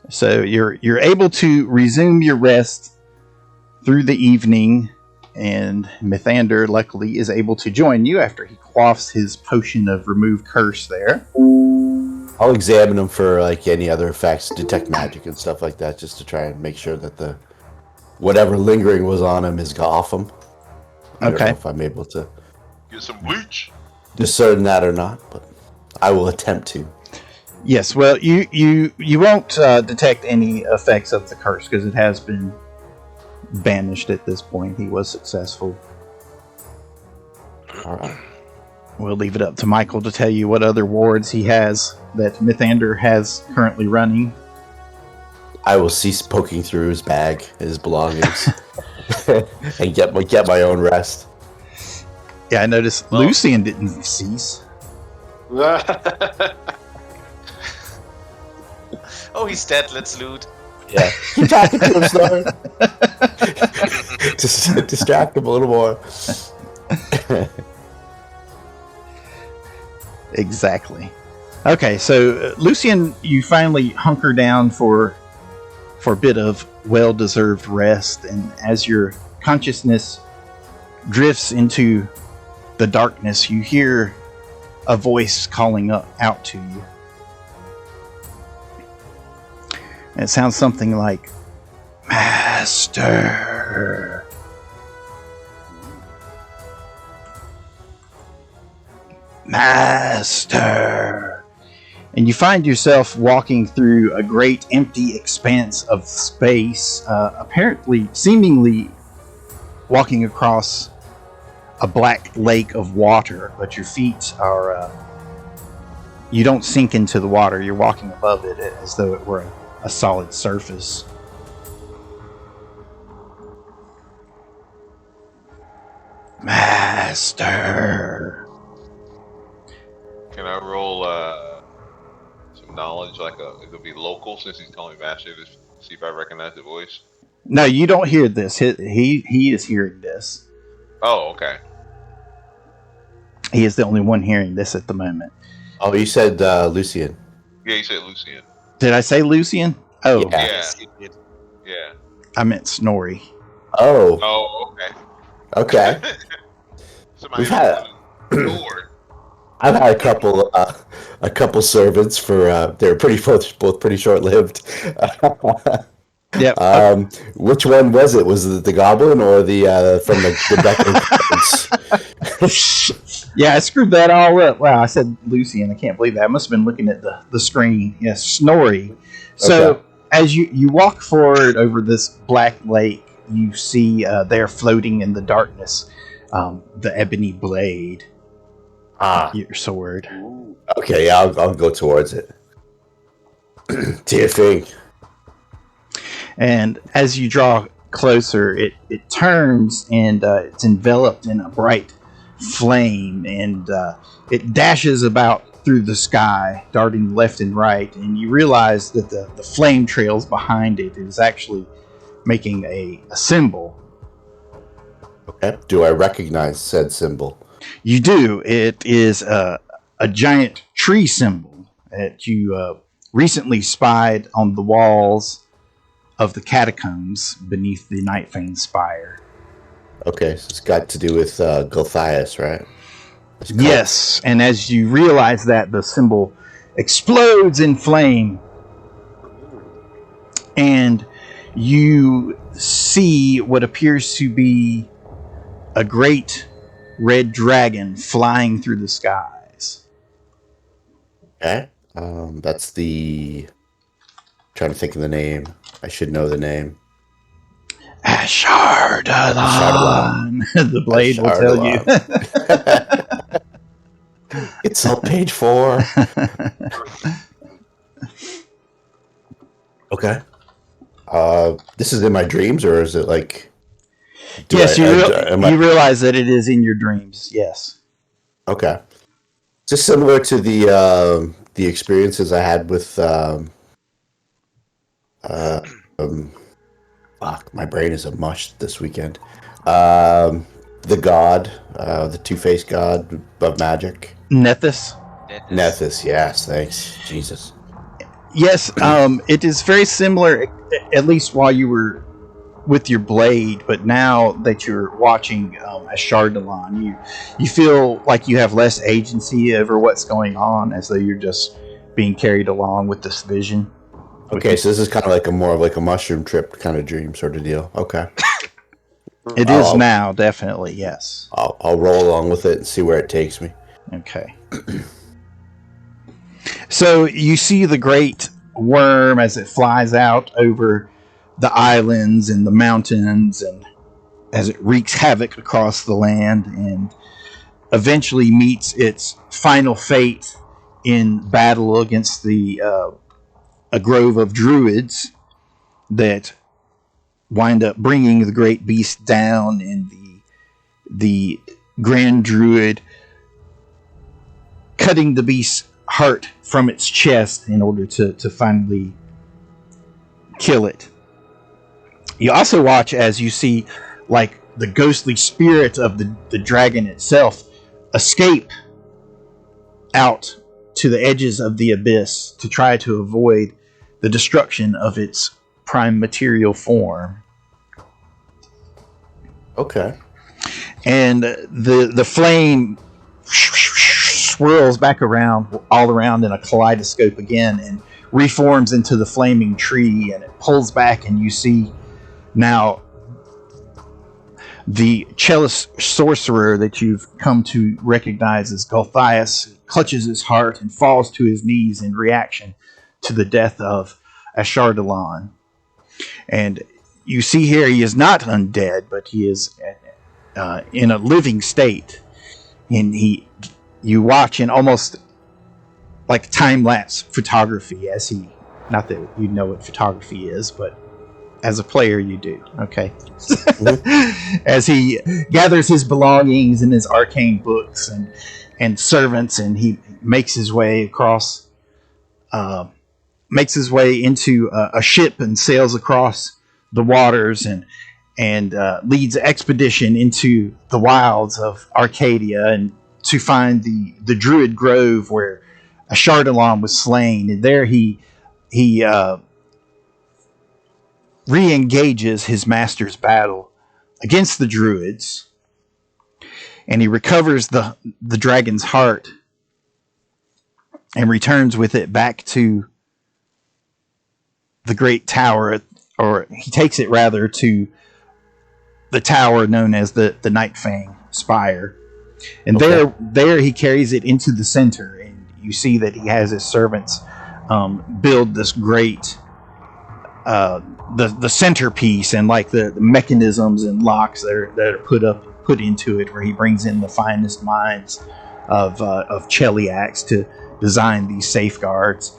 So you're able to resume your rest through the evening, and Mythander luckily is able to join you after he quaffs his potion of remove curse there. I'll examine him for like any other effects, detect magic and stuff like that, just to try and make sure that the whatever lingering was on him is off him. I don't know if I'm able to get some bleach, discern that or not, but I will attempt to. Yes, well, you won't detect any effects of the curse because it has been banished at this point. He was successful. All right. We'll leave it up to Michael to tell you what other wards he has that Mythander has currently running. I will cease poking through his bag, his belongings, and get my own rest. Yeah, I noticed Lucian didn't cease. Oh, he's dead. Let's loot. Yeah, keep talking to him, Snore. Just distract him a little more. Exactly. Okay, so Lucian, you finally hunker down for a bit of well-deserved rest, and as your consciousness drifts into the darkness, you hear a voice calling out to you. And it sounds something like, "Master." Master. And you find yourself walking through a great empty expanse of space, seemingly walking across a black lake of water, but your feet are, you don't sink into the water, you're walking above it as though it were a solid surface. Master. Can I roll some knowledge, it could be local, since he's calling me master, to see if I recognize the voice? No, you don't hear this. He is hearing this. Oh, okay. He is the only one hearing this at the moment. Oh, you said Lucian. Yeah, you said Lucian. Did I say Lucian? Oh, yeah. Yeah. I meant Snorri. Oh. Oh, okay. We've had. I've had a couple servants for they're both pretty short lived. Yeah. Which one was it? Was it the goblin or the from the Yeah, I screwed that all up. Wow, I said Lucian. I can't believe that. I must have been looking at the screen. Yes, Snorri. So as you walk forward over this black lake, you see there floating in the darkness the ebony blade. Your sword. Okay, yeah, I'll go towards it. Dear thing. And as you draw closer, it turns and it's enveloped in a bright flame, and it dashes about through the sky, darting left and right, and you realize that the flame trails behind it is actually making a symbol. Okay. Do I recognize said symbol? You do. It is a giant tree symbol that you recently spied on the walls of the catacombs beneath the Nightfang Spire. Okay, so it's got to do with Gulthias, right? Yes, and as you realize that, the symbol explodes in flame, and you see what appears to be a great red dragon flying through the skies. Okay, that's the... trying to think of the name. I should know the name. Ashardalon. The blade will tell you. It's on page 4. Okay. This is in my dreams, or is it like... Yes, you realize that it is in your dreams, yes. Okay. Just similar to the experiences I had with... fuck, my brain is a mush this weekend. The god, the two-faced god of magic. Nethys. Nethys, yes, thanks. Jesus. Yes, it is very similar, at least while you were with your blade, but now that you're watching a Chardalon, you feel like you have less agency over what's going on, as though you're just being carried along with this vision. Okay, so this is kind of like more of like a mushroom trip kind of dream sort of deal. Okay. It is now, definitely, yes. I'll roll along with it and see where it takes me. Okay. So you see the great worm as it flies out over the islands and the mountains, and as it wreaks havoc across the land, and eventually meets its final fate in battle against a grove of druids that wind up bringing the great beast down, and the grand druid cutting the beast's heart from its chest in order to finally kill it. You also watch as you see like the ghostly spirit of the dragon itself escape out to the edges of the abyss to try to avoid the destruction of its prime material form. Okay. And the flame swirls back around, all around in a kaleidoscope again, and reforms into the flaming tree, and it pulls back, and you see now the cellist sorcerer that you've come to recognize as Gulthias clutches his heart and falls to his knees in reaction to the death of Ashardalon. And you see here he is not undead, but he is in a living state. And you watch in almost like time-lapse photography as he, not that you know what photography is, but as a player you do, okay? As he gathers his belongings and his arcane books and servants, and he makes his way across, makes his way into a ship and sails across the waters and leads an expedition into the wilds of Arcadia and to find the Druid Grove where Ashardalon was slain. And there he re-engages his master's battle against the Druids, and he recovers the dragon's heart and returns with it back to the great tower, or he takes it rather to the tower known as the Nightfang Spire. And Okay. there he carries it into the center, and you see that he has his servants build this great the centerpiece, and like the mechanisms and locks that are put into it, where he brings in the finest minds of Cheliax to design these safeguards.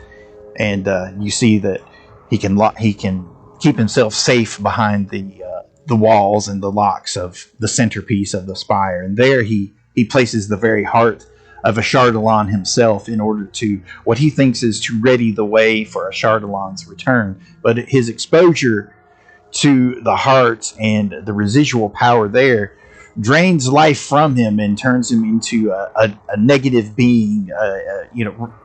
And you see that he can keep himself safe behind the walls and the locks of the centerpiece of the spire. And there he places the very heart of Ashardalon himself in order to, what he thinks is to ready the way for Ashardalon's return. But his exposure to the heart and the residual power there drains life from him and turns him into a negative being,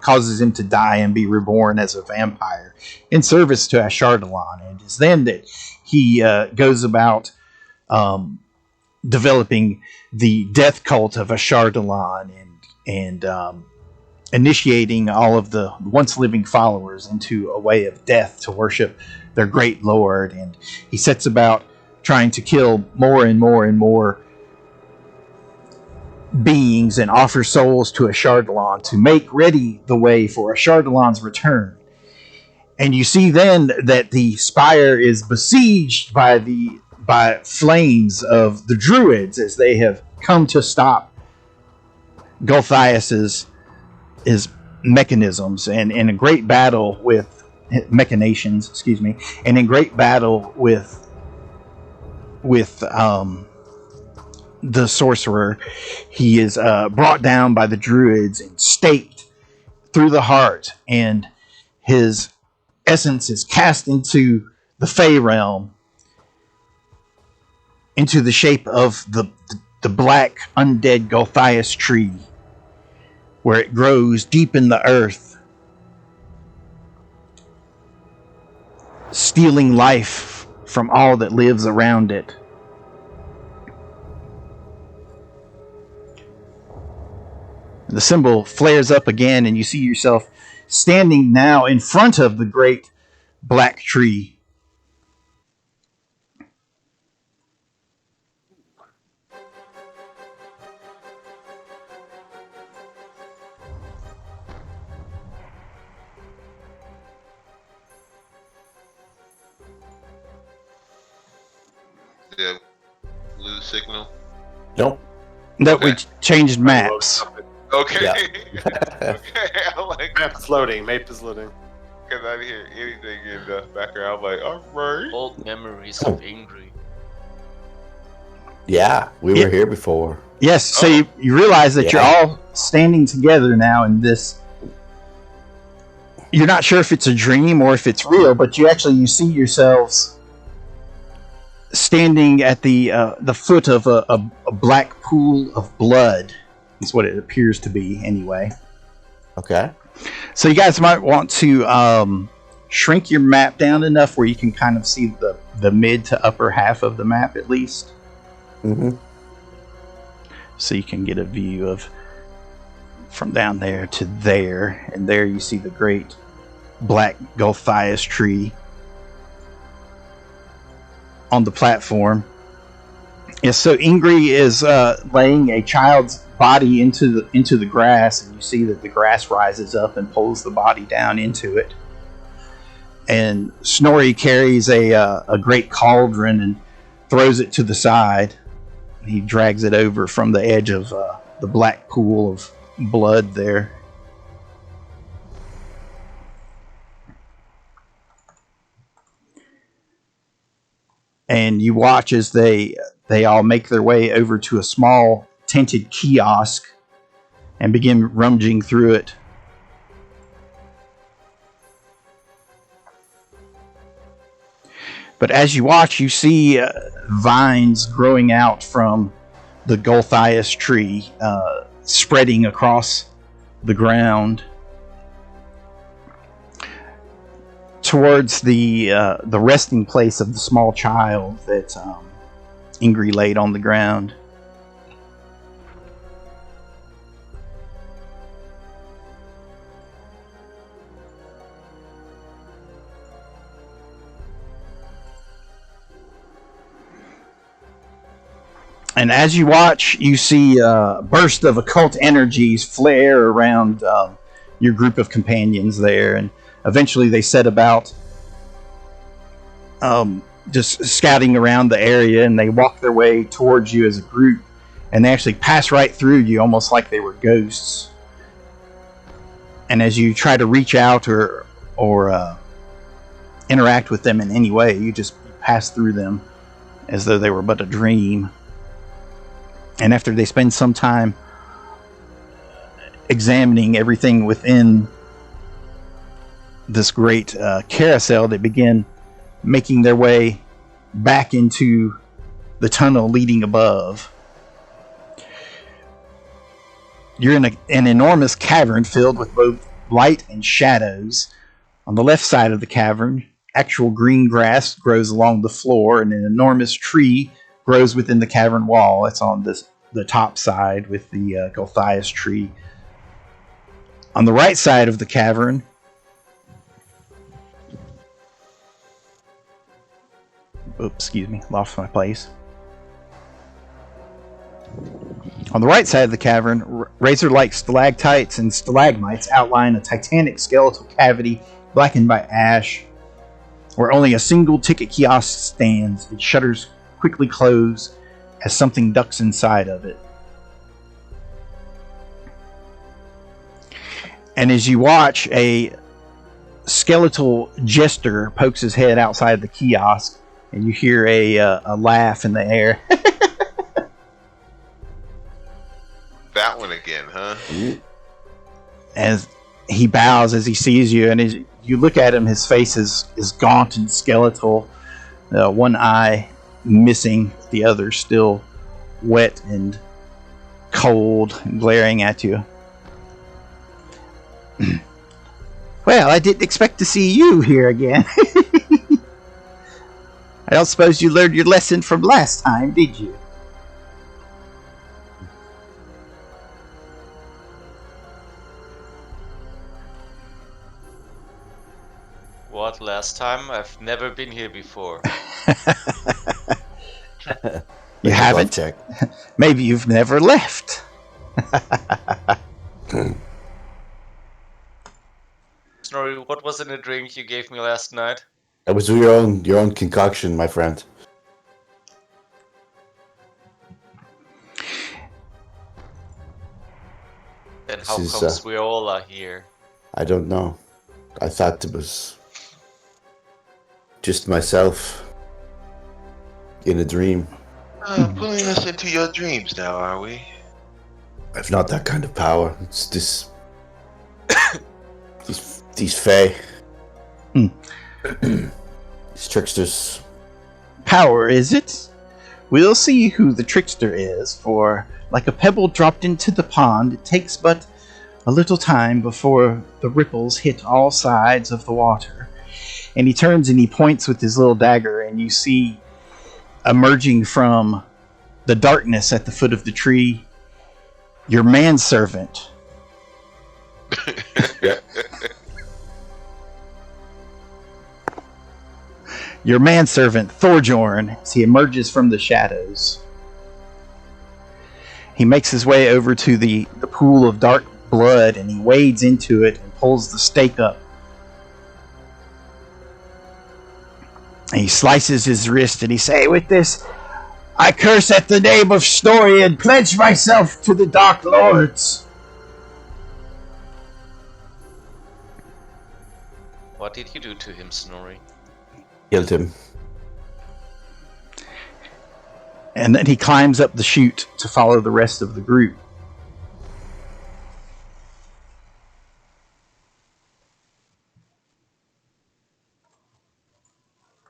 causes him to die and be reborn as a vampire in service to Ashardalon. And it's then that he goes about developing the death cult of Ashardalon and initiating all of the once living followers into a way of death to worship their great lord. And he sets about trying to kill more and more and more beings and offer souls to Ashardalon to make ready the way for Ashardalon's return. And you see then that the spire is besieged by flames of the druids, as they have come to stop Gulthias's mechanisms, and in a great battle with machinations, and in great battle with the sorcerer, he is brought down by the druids and staked through the heart, and his essence is cast into the Fey realm, into the shape of the black undead Gulthias tree, where it grows deep in the earth stealing life from all that lives around it. The symbol flares up again, and you see yourself standing now in front of the great black tree. The blue signal. Nope. That Okay. we changed maps. Okay. Yeah. Okay. I'm like, Map is loading. Map is loading. cause I didn't hear anything in the background. I'm like, all right. Old memories of Ingrid. Yeah, we were here before. Yes, so Oh. you realize that you're Yeah. all standing together now in this. You're not sure if it's a dream or if it's real, but you see yourselves standing at the foot of a black pool of blood. That's what it appears to be, anyway. Okay. So you guys might want to shrink your map down enough where you can kind of see the mid to upper half of the map at least. Mm-hmm. So you can get a view of from down there to there. And there you see the great black Gulthias tree on the platform. Yes, so Ingrid is laying a child's body into the grass, and you see that the grass rises up and pulls the body down into it. And Snorri carries a great cauldron and throws it to the side. He drags it over from the edge of the black pool of blood there. And you watch as they all make their way over to a small tinted kiosk and begin rummaging through it. But as you watch, you see vines growing out from the Gulthias tree, spreading across the ground towards the resting place of the small child that Ingrid laid on the ground. And as you watch, you see a burst of occult energies flare around your group of companions there, and eventually they set about just scouting around the area, and they walk their way towards you as a group, and they actually pass right through you almost like they were ghosts. And as you try to reach out or interact with them in any way, you just pass through them as though they were but a dream. And after they spend some time examining everything within this great carousel, they begin making their way back into the tunnel leading above. You're in an enormous cavern filled with both light and shadows. On the left side of the cavern, actual green grass grows along the floor, and an enormous tree grows within the cavern wall. It's on the top side with the Gulthias tree. On the right side of the cavern, lost my place. On the right side of the cavern, razor-like stalactites and stalagmites outline a titanic skeletal cavity blackened by ash, where only a single ticket kiosk stands. Its shutters quickly close as something ducks inside of it. And as you watch, a skeletal jester pokes his head outside the kiosk, and you hear a laugh in the air. That one again, huh? As he bows as he sees you, and as you look at him, his face is gaunt and skeletal. One eye missing, the other still wet and cold and glaring at you. Well, I didn't expect to see you here again. I don't suppose you learned your lesson from last time, did you? What, last time? I've never been here before. You haven't? Check. Maybe you've never left. Snorri, what was in the drink you gave me last night? That was your own concoction, my friend. Then This how is, comes we all are here? I don't know. I thought it was just myself in a dream. Pulling us into your dreams now, are we? I've not that kind of power. It's this. these fae. These tricksters. Power, is it? We'll see who the trickster is, for like a pebble dropped into the pond, it takes but a little time before the ripples hit all sides of the water. And he turns and he points with his little dagger, and you see emerging from the darkness at the foot of the tree your manservant. Your manservant, Thorjorn, as he emerges from the shadows. He makes his way over to the pool of dark blood, and he wades into it and pulls the stake up. And he slices his wrist and he says, "With this, I curse at the name of Snorri and pledge myself to the Dark Lords." What did you do to him, Snorri? Killed him. And then he climbs up the chute to follow the rest of the group.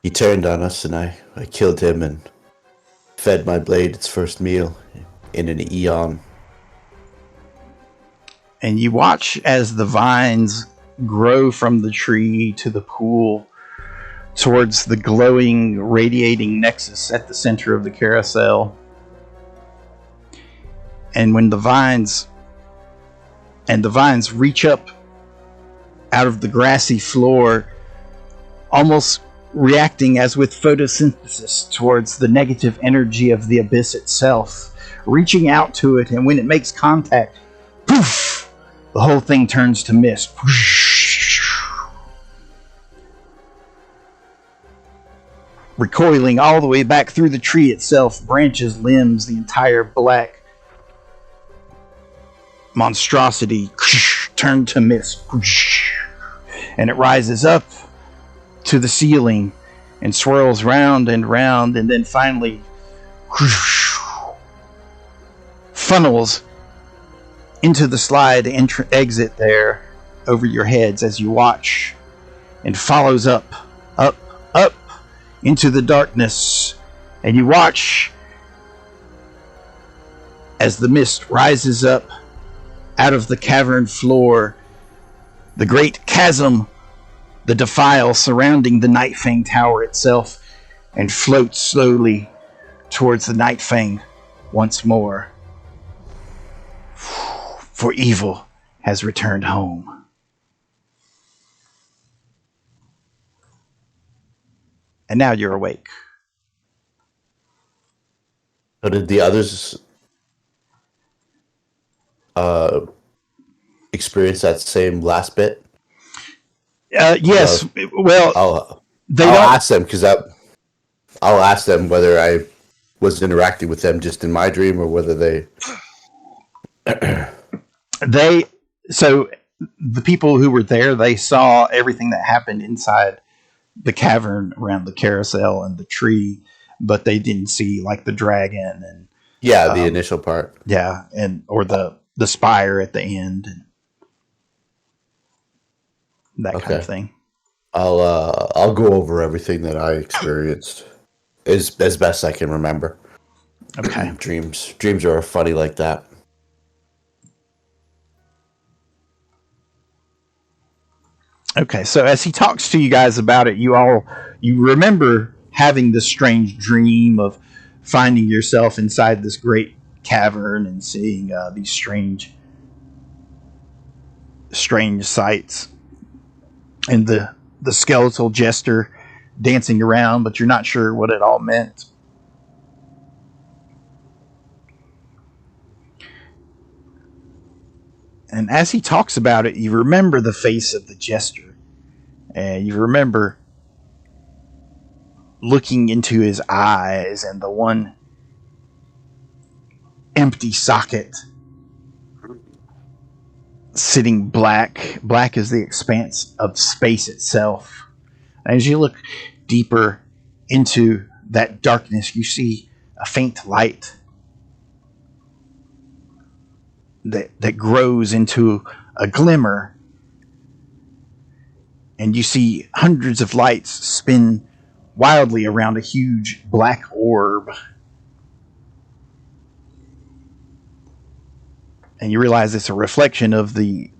He turned on us, and I killed him and fed my blade its first meal in an eon. And you watch as the vines grow from the tree to the pool towards the glowing, radiating nexus at the center of the carousel. And when the vines reach up out of the grassy floor, almost reacting as with photosynthesis towards the negative energy of the abyss itself, reaching out to it, and when it makes contact, poof, the whole thing turns to mist. Recoiling all the way back through the tree itself, branches, limbs, the entire black monstrosity turned to mist. And it rises up to the ceiling and swirls round and round, and then finally funnels into the slide exit there over your heads as you watch, and follows up into the darkness. And you watch as the mist rises up out of the cavern floor, the great chasm, the defile surrounding the Nightfang Tower itself, and floats slowly towards the Nightfang once more. For evil has returned home. And now you're awake. So did the others experience that same last bit? Yes. Well, I'll don't ask them, because I'll ask them whether I was interacting with them just in my dream, or whether they. So the people who were there, they saw everything that happened inside the cavern around the carousel and the tree, but they didn't see like the dragon and the initial part. Yeah, and or the spire at the end and that kind of thing. I'll go over everything that I experienced as best I can remember. Okay. Dreams are funny like that. Okay, so as he talks to you guys about it, you remember having this strange dream of finding yourself inside this great cavern and seeing these strange sights, and the skeletal jester dancing around, but you're not sure what it all meant. And as he talks about it, you remember the face of the jester, and you remember looking into his eyes and the one empty socket sitting black as the expanse of space itself. And as you look deeper into that darkness, you see a faint light that grows into a glimmer, and you see hundreds of lights spin wildly around a huge black orb. And you realize it's a reflection of the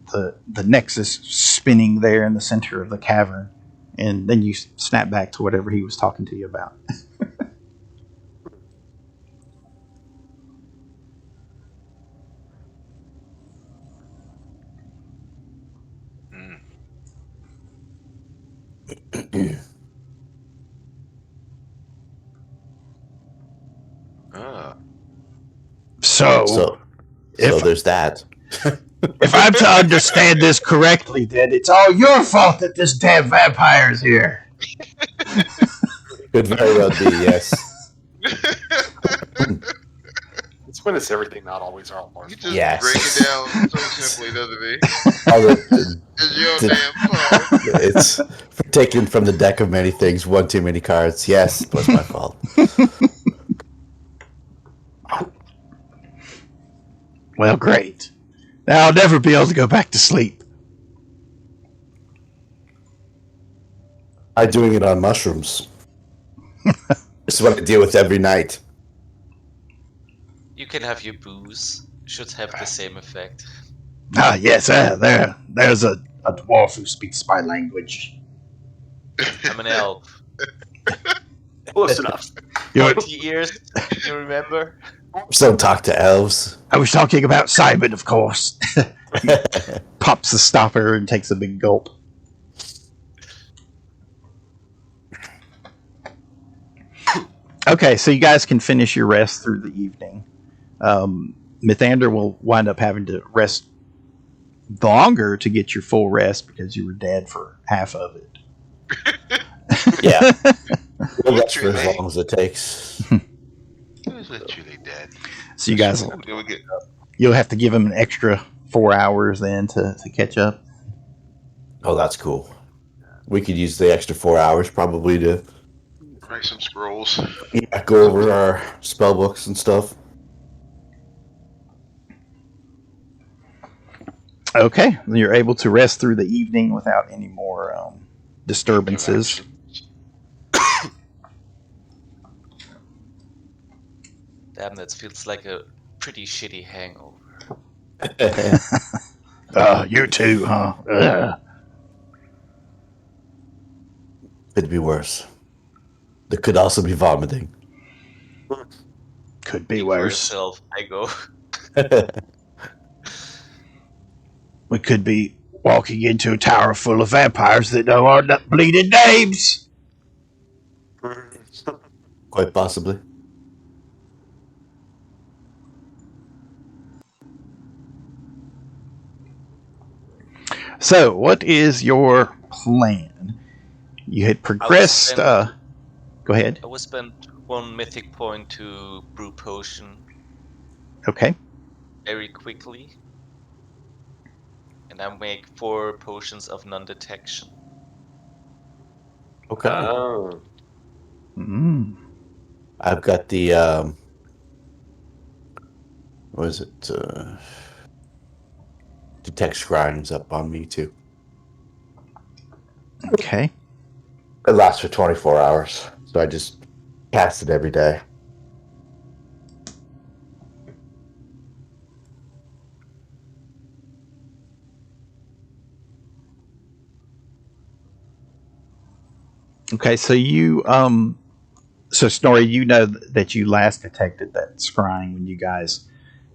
nexus spinning there in the center of the cavern. And then you snap back to whatever he was talking to you about. So there's that. If I'm to understand this correctly, then it's all your fault that this damn vampire's here. Could very well be, yes. It's when it's everything, not always our fault. You just Yes. break it down so simply, doesn't he? It's your damn fault. It's taken from the deck of many things, one too many cards. Yes, it was my fault. Well, great. Now I'll never be able to go back to sleep. I'm doing it on mushrooms. This is what I deal with every night. You can have your booze. Should have the same effect. Ah, yes, there's a dwarf who speaks my language. I'm an elf. Close enough. 20 years, you remember? So talk to elves. I was talking about Simon, of course. He pops the stopper and takes a big gulp. Okay, so you guys can finish your rest through the evening. Mythander will wind up having to rest longer to get your full rest because you were dead for half of it. Yeah. We'll rest for as long as it takes. Who's literally dead? So you guys, you'll have to give him an extra 4 hours then to catch up. Oh, that's cool. We could use the extra 4 hours probably to Write some scrolls. go over our spell books and stuff. Okay, you're able to rest through the evening without any more disturbances. Damn, that feels like a pretty shitty hangover. You too, huh? Ugh. Could be worse. There could also be vomiting. Could be Speak for worse. yourself, I go. We could be walking into a tower full of vampires that know our bleeding names. Quite possibly. So, what is your plan? You had progressed. Go ahead. I will spend 1 mythic point to brew potion Okay. very quickly. And I make 4 potions of non-detection. Okay. Oh. I've got the what is it? Detect scrimes up on me too. Okay. It lasts for 24 hours, so I just cast it every day. Okay, so you So, Snorri, you know that you last detected that scrying when you guys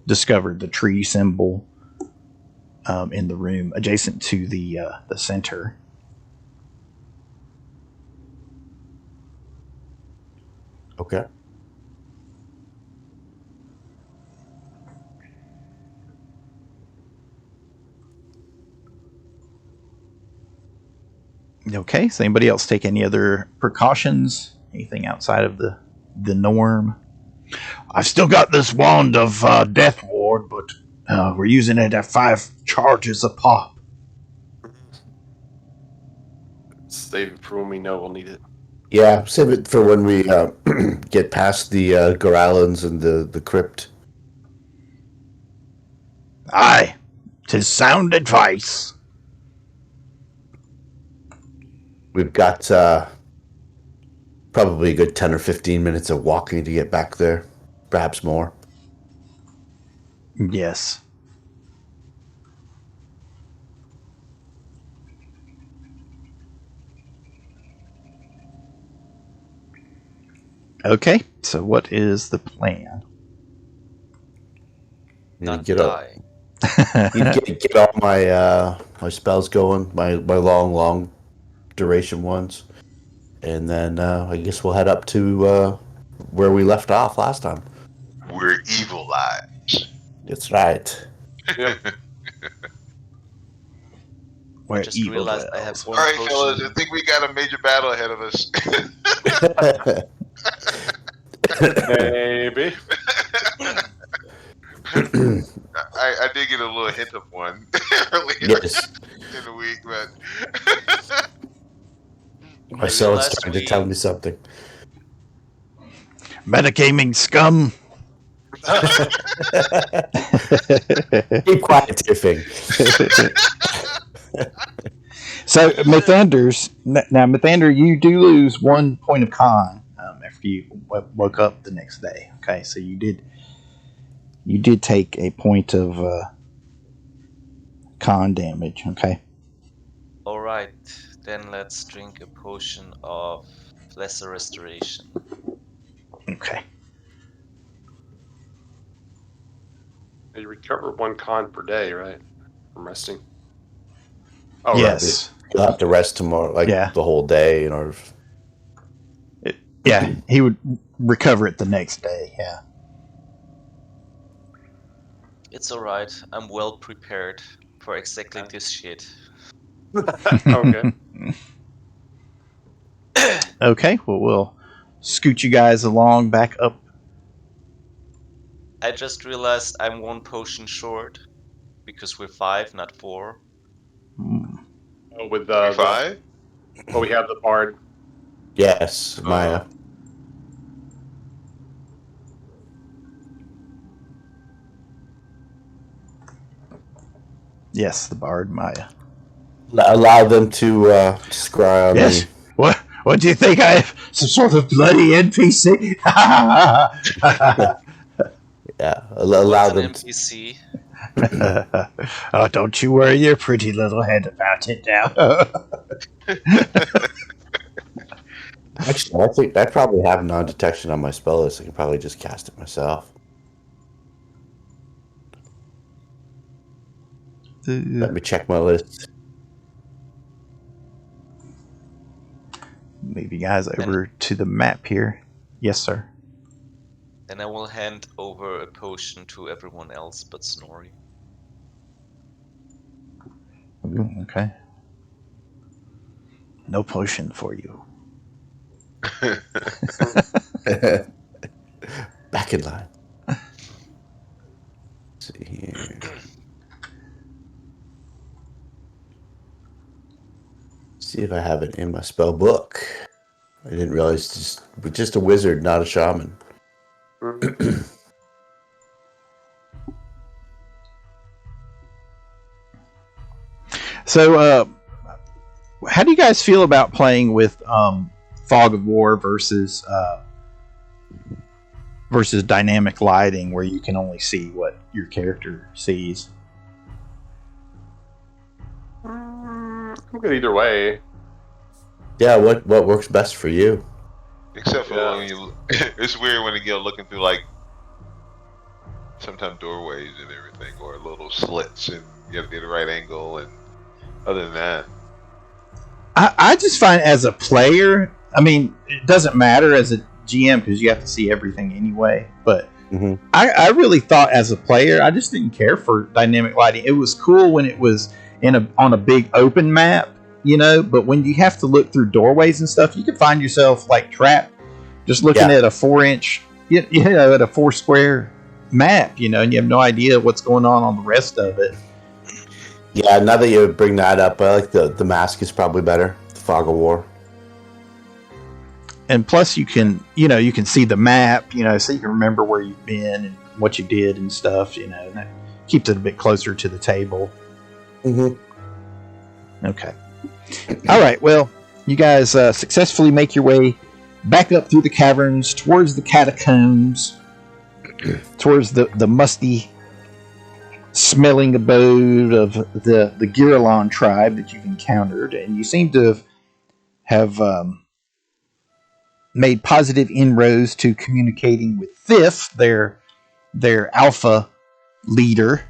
discovered the tree symbol in the room adjacent to the center. Okay. Okay, so anybody else take any other precautions? Anything outside of the norm? I've still got this wand of death ward, but we're using it at 5 charges a pop. Save it for when we know we'll need it. Yeah, save it for when we get past the Gorallans and the crypt. Aye, 'tis sound advice. We've got probably a good 10 or 15 minutes of walking to get back there. Perhaps more. Yes. Okay, so what is the plan? Not Get die. get all my my spells going, my long duration ones, and then I guess we'll head up to where we left off last time. We're evil lives. That's right. Where I just evil realized I have dwells. one Alright, potion. fellas, I think we got a major battle ahead of us. Maybe. I did get a little hint of one earlier Yes. in the week, but My soul's realized trying to tell me something. Metagaming scum. Keep quiet, Tiffing. So, Mythander, you do lose 1 point of con after you woke up the next day. Okay, so you did take a point of con damage. Okay. Alright, then let's drink a potion of lesser restoration. Okay. You recover 1 con per day, right? From resting. Oh, Yes. You'll have to rest tomorrow, Yeah. the whole day in order. Yeah, he would recover it the next day. Yeah. It's alright, I'm well prepared for exactly this shit. Right. Okay. Okay. Well, we'll scoot you guys along back up. I just realized I'm 1 potion short because we're 5, not 4. Oh, with we 5? well, we have the bard. Yes, Maya. Yes, the bard Maya. Allow them to scry on Yes. me. What do you think? I have some sort of bloody NPC? Yeah, allow What's an them. NPC? Oh, don't you worry your pretty little head about it now. Actually, I think I probably have non-detection on my spell list. I can probably just cast it myself. Let me check my list. Move you guys over to the map here. Yes, sir. Then I will hand over a potion to everyone else but Snorri. Ooh, okay. No potion for you. Back in line. Let's see here. See if I have it in my spell book. I didn't realize we're just a wizard, not a shaman. So, how do you guys feel about playing with Fog of War versus dynamic lighting, where you can only see what your character sees? I'm good either way. Yeah, what works best for you? Except for when you, it's weird when you go looking through like sometimes doorways and everything, or little slits, and you have to get the right angle. And other than that, I just find as a player, I mean, it doesn't matter as a GM because you have to see everything anyway. But I really thought as a player, I just didn't care for dynamic lighting. It was cool when it was on a big open map, you know. But when you have to look through doorways and stuff, you can find yourself like trapped, just looking at a 4-inch, you know, at a 4 square map, you know, and you have no idea what's going on the rest of it. Yeah, now that you bring that up, I like the mask is probably better. The Fog of War. And plus you can see the map, you know, so you can remember where you've been and what you did and stuff, you know, and that keeps it a bit closer to the table. Okay. All right, well, you guys successfully make your way back up through the caverns towards the catacombs, towards the musty smelling abode of the Giralon tribe that you've encountered, and you seem to have made positive inroads to communicating with Thif, their alpha leader.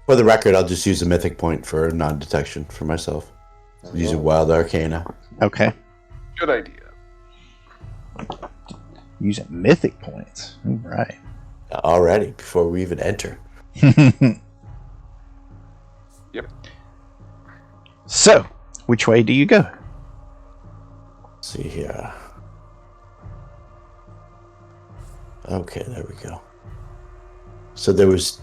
For the record, I'll just use a mythic point for non-detection for myself. Using Wild Arcana. Okay. Good idea. Using mythic points. All right. Already, before we even enter. Yep. So, which way do you go? Let's see here. Okay, there we go. So there was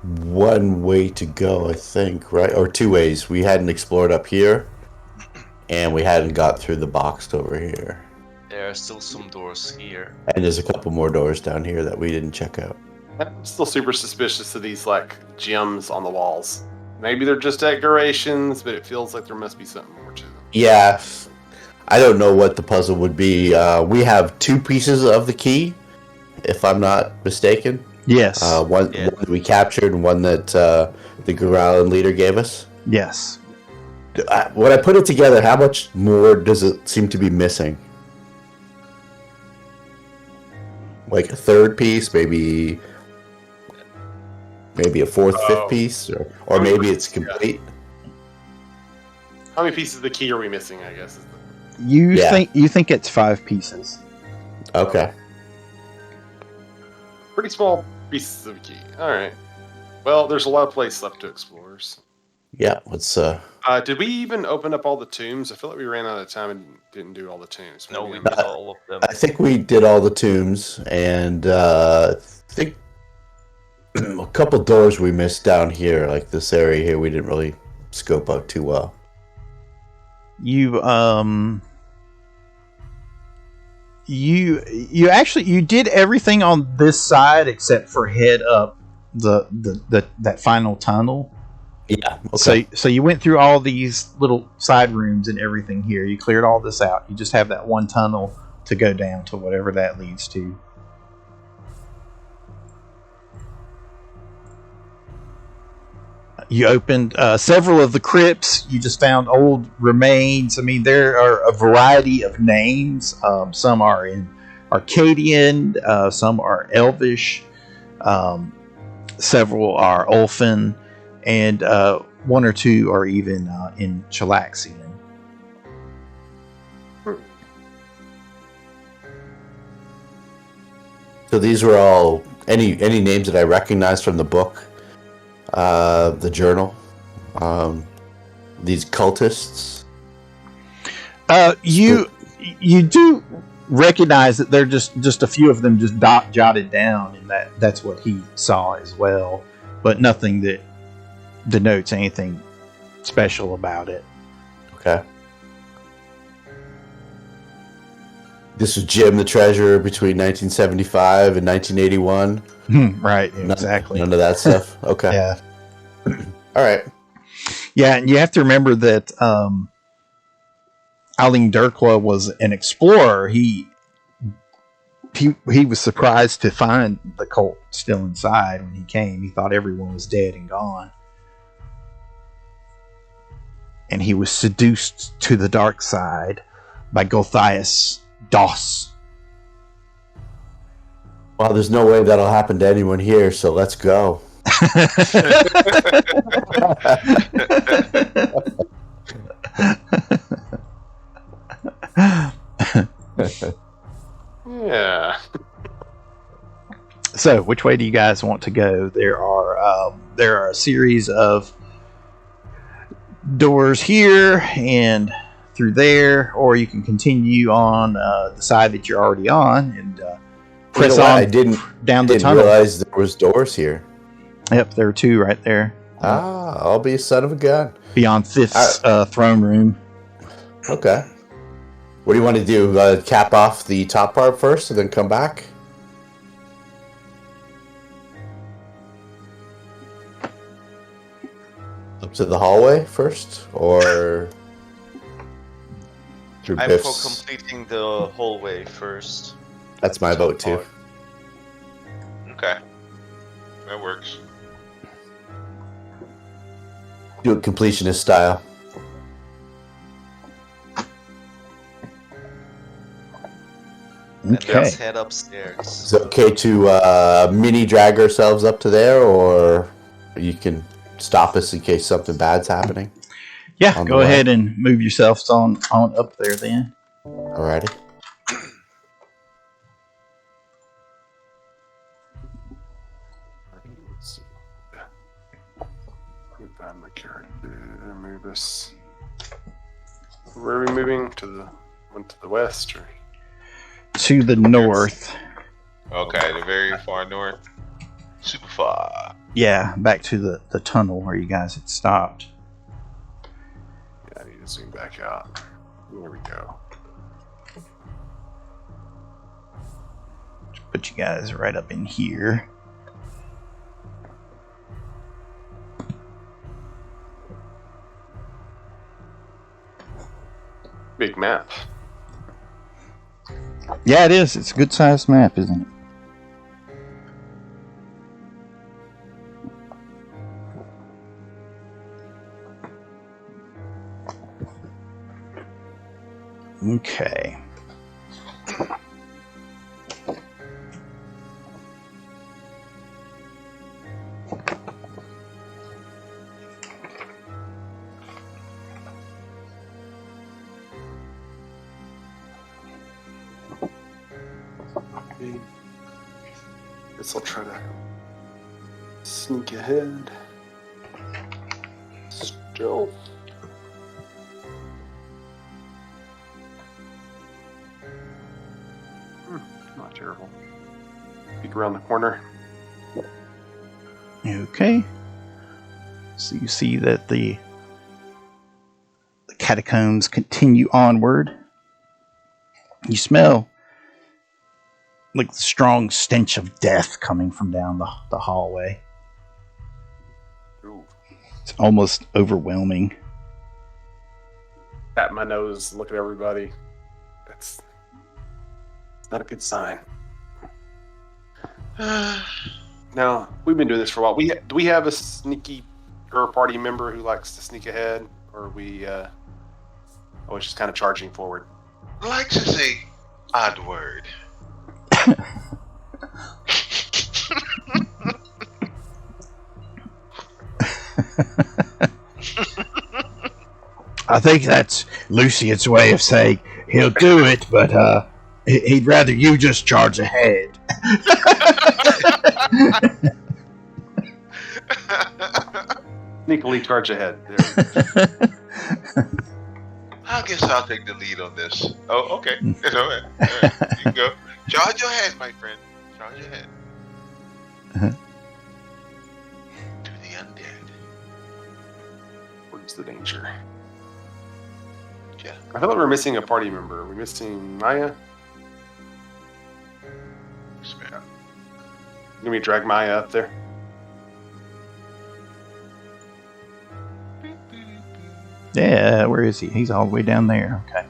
one way to go, I think, right? Or two ways. We hadn't explored up here, and we hadn't got through the box over here. There are still some doors here. And there's a couple more doors down here that we didn't check out. I'm still super suspicious of these like gems on the walls. Maybe they're just decorations, but it feels like there must be something more to them. Yeah, I don't know what the puzzle would be. We have 2 pieces of the key, if I'm not mistaken. Yes. One we captured and one that the Guralen leader gave us. Yes. When I put it together, how much more does it seem to be missing? Like a 3rd piece, maybe a 4th, 5th piece, or maybe it's complete. How many pieces of the key are we missing, I guess? You think it's 5 pieces. Okay. Pretty small pieces of key. Alright. Well, there's a lot of place left to explore. So. Yeah, let's did we even open up all the tombs? I feel like we ran out of time and didn't do all the tombs. No, we did all of them. I think we did all the tombs, and I think a couple doors we missed down here, like this area here, we didn't really scope out too well. You actually did everything on this side except for head up that final tunnel. Yeah. Okay. So you went through all these little side rooms and everything here. You cleared all this out. You just have that one tunnel to go down to whatever that leads to. You opened several of the crypts. You just found old remains. I mean, there are a variety of names. Some are in Arcadian. Some are Elvish. Several are Ulfin. And 1 or 2 are even in Chalaxian. So these were all any names that I recognized from the book, the journal, these cultists. You do recognize that they're just a few of them just jotted down, and that's what he saw as well, but nothing that denotes anything special about it. Okay. This was Jim the Treasurer between 1975 and 1981. Right, exactly. None of that stuff. Okay. Yeah. All right. Yeah, and you have to remember that Aling Durkwa was an explorer. He was surprised to find the cult still inside when he came. He thought everyone was dead and gone. and he was seduced to the dark side by Gothias Doss. Well, there's no way that'll happen to anyone here, so let's go. Yeah. So, which way do you guys want to go? There are a series of doors here and through there, or you can continue on the side that you're already on and press on. I didn't tunnel. Realize there was doors here. Yep, there are two right there. I'll be a son of a gun. Beyond Fifth's throne room. Okay. What do you want to do? Cap off the top part first and then come back? Up to the hallway first? Or through I'm Biff's? for completing the hallway first. That's my vote too. Okay. That works. Do it completionist style. And Okay. let's head upstairs. Is it okay to mini drag ourselves up to there, or you can stop us in case something bad's happening? Yeah, On the go way. ahead and move yourselves on up there then. Alrighty. Let's see. Let me find my character. Move this. Where are we moving? To the west, or? To the north. Okay, the very far north. Super far. Yeah, back to the tunnel where you guys had stopped. Yeah, I need to zoom back out. There we go. Put you guys right up in here. Big map. Yeah, it is. It's a good sized map, isn't it? Okay. Guess I'll try to sneak ahead. Still. Not terrible. Peek around the corner. Okay. So you see that the catacombs continue onward. You smell like the strong stench of death coming from down the hallway. Ooh. It's almost overwhelming. Pat my nose, look at everybody. That's not a good sign. Now, we've been doing this for a while. Do we have a sneaky or party member who likes to sneak ahead? Or are we always just kind of charging forward? Likes is a odd word. I think that's Lucian's way of saying he'll do it, but he'd rather you just charge ahead. Sneakily charge ahead. There. I guess I'll take the lead on this. Oh, okay. All right. You can go. Charge your head, my friend. Charge your head. Uh-huh. To the undead. Where's the danger? Yeah. I feel like we're missing a party member. Are we missing Maya? Spare. Can we drag Maya up there? Yeah, where is he? He's all the way down there. Okay.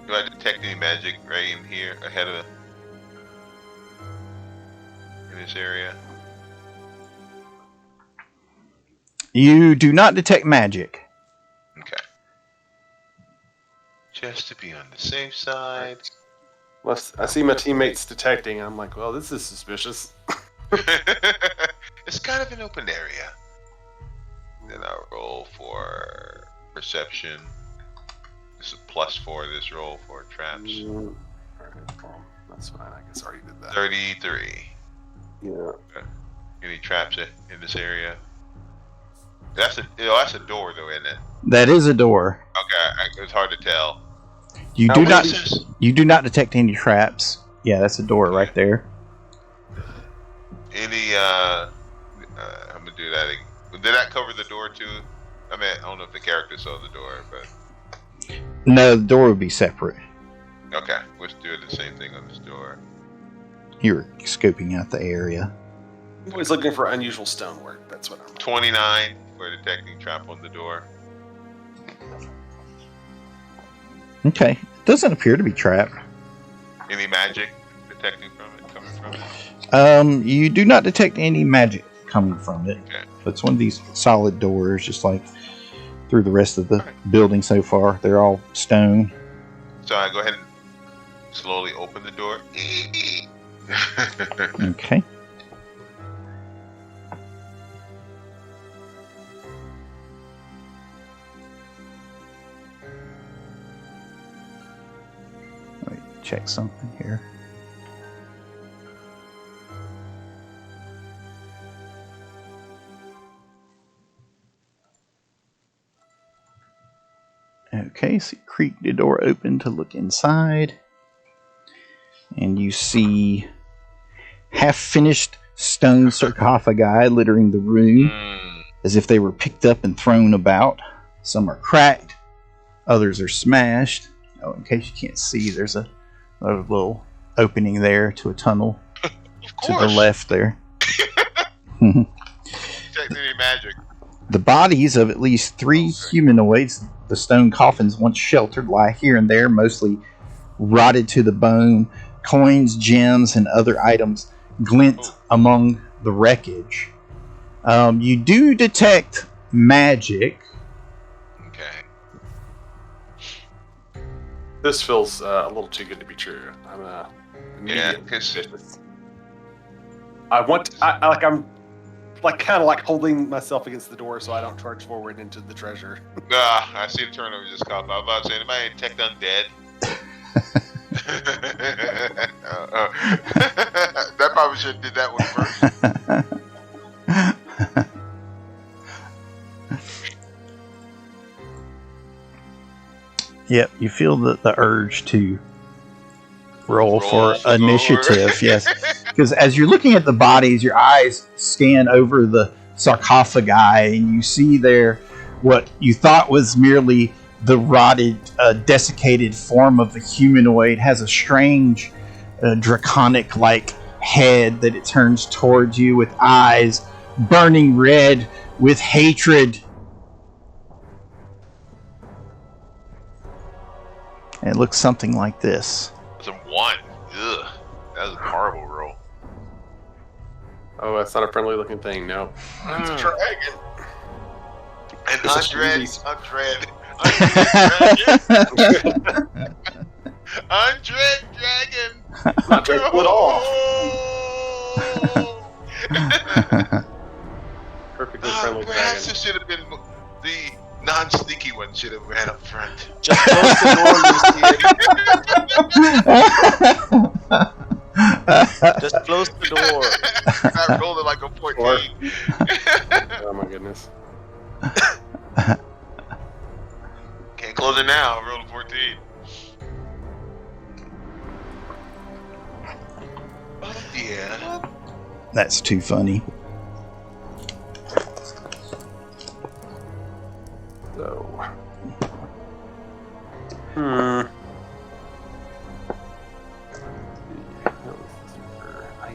Do I detect any magic right in here ahead of in this area? You do not detect magic. Okay. Just to be on the safe side. Unless I see my teammates detecting, I'm like, well, this is suspicious. It's kind of an open area. Then I'll roll for perception. This is +4 this roll for traps. Alright, well, that's fine. I guess I already did that. 33. Yeah. Any traps in this area? That's a door though, isn't it? That is a door. Okay, it's hard to tell. You Now, do what not. is this? You do not detect any traps. Yeah, that's a door right there. Any I'm gonna do that again. Did that cover the door too? I mean, I don't know if the character saw the door, but No, the door would be separate. okay, let's do the same thing on this door. You're scoping out the area. I'm always looking for unusual stonework. That's what I'm. 29 for detecting trap on the door. Okay, it doesn't appear to be trapped. Any magic detecting from it, coming from it? You do not detect any magic coming from it. Okay. It's one of these solid doors, just like through the rest of the building so far. They're all stone. So I go ahead and slowly open the door. Okay. Let me check something here. Okay, so you creak the door open to look inside. And you see half-finished stone sarcophagi littering the room, as if they were picked up and thrown about. Some are cracked, others are smashed. Oh, in case you can't see, there's a little opening there to a tunnel to the left there. Detect any magic. The bodies of at least 3 humanoids, the stone coffins once sheltered, lie here and there, mostly rotted to the bone. Coins, gems, and other items glint among the wreckage. You do detect magic. Okay. This feels a little too good to be true. I'm Yeah, immediately 'cause- suspicious. I'm like kind of like holding myself against the door so I don't charge forward into the treasure. I see the turnover just caught. I was about to say, anybody detect undead? That probably should have did that one first. Yep, you feel the urge to roll for for initiative, gore. yes. Because as you're looking at the bodies, your eyes scan over the sarcophagi, and you see there what you thought was merely the rotted, desiccated form of the humanoid has a strange, draconic-like head that it turns towards you with eyes burning red with hatred. And it looks something like this. It's a 1. Ugh. That was a horrible roll. Oh, that's not a friendly looking thing. No. It's a dragon. An It's a undread cheesy- dragon. Undread dragon. Not dreadful at all. Perfectly friendly Perhaps dragon. it should have been the non-sneaky one. Should have ran up front. Just close the door, Lucy. Just close the door. I rolled it like a 14. Oh my goodness. Can't close it now. I rolled a 14. Oh dear. That's too funny. So. I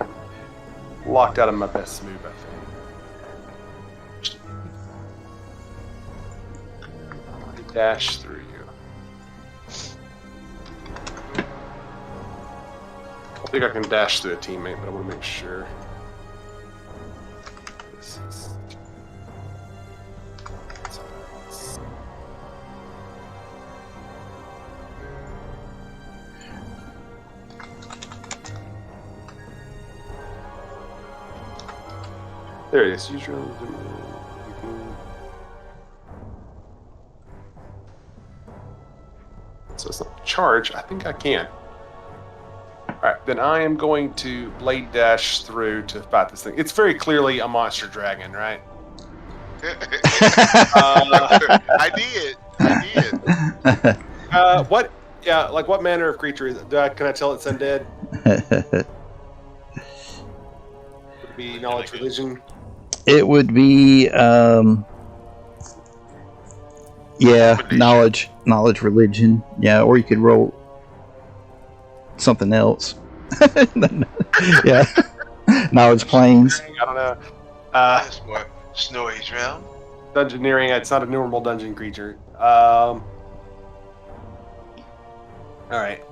am locked out of my best move, I think. Dash through you. I think I can dash through a teammate, but I want to make sure. This is... There it is. Use your So it's not charge. I think I can. Alright, then I am going to blade dash through to fight this thing. It's very clearly a monster dragon, right? I did. What? Yeah, like what manner of creature is it? Can I tell it's undead? Would it be knowledge religion? It would be, knowledge religion. Yeah, or you could roll something else. Yeah, knowledge planes. I don't know. That's more Snorri's realm. Dungeoneering. It's not a normal dungeon creature. All right.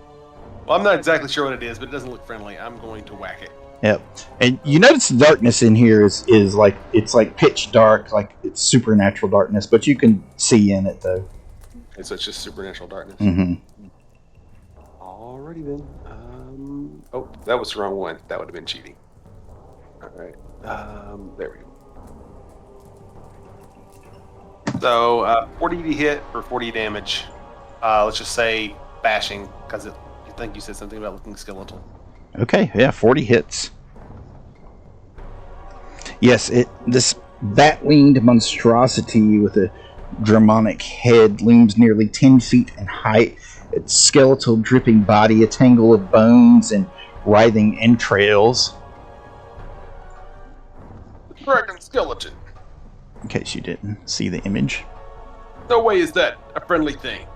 Well, I'm not exactly sure what it is, but it doesn't look friendly. I'm going to whack it. Yep. And you notice the darkness in here is like it's like pitch dark, like it's supernatural darkness, but you can see in it though. Okay, so it's just supernatural darkness. Mm-hmm. Alrighty then. Oh, that was the wrong one. That would have been cheating. All right. There we go. So 40 to hit for 40 damage. Let's just say bashing, because I think you said something about looking skeletal. Okay, yeah, 40 hits. Yes, this bat-winged monstrosity with a demonic head looms nearly 10 feet in height. Its skeletal, dripping body, a tangle of bones and writhing entrails. Dragon skeleton. In case you didn't see the image. No way is that a friendly thing.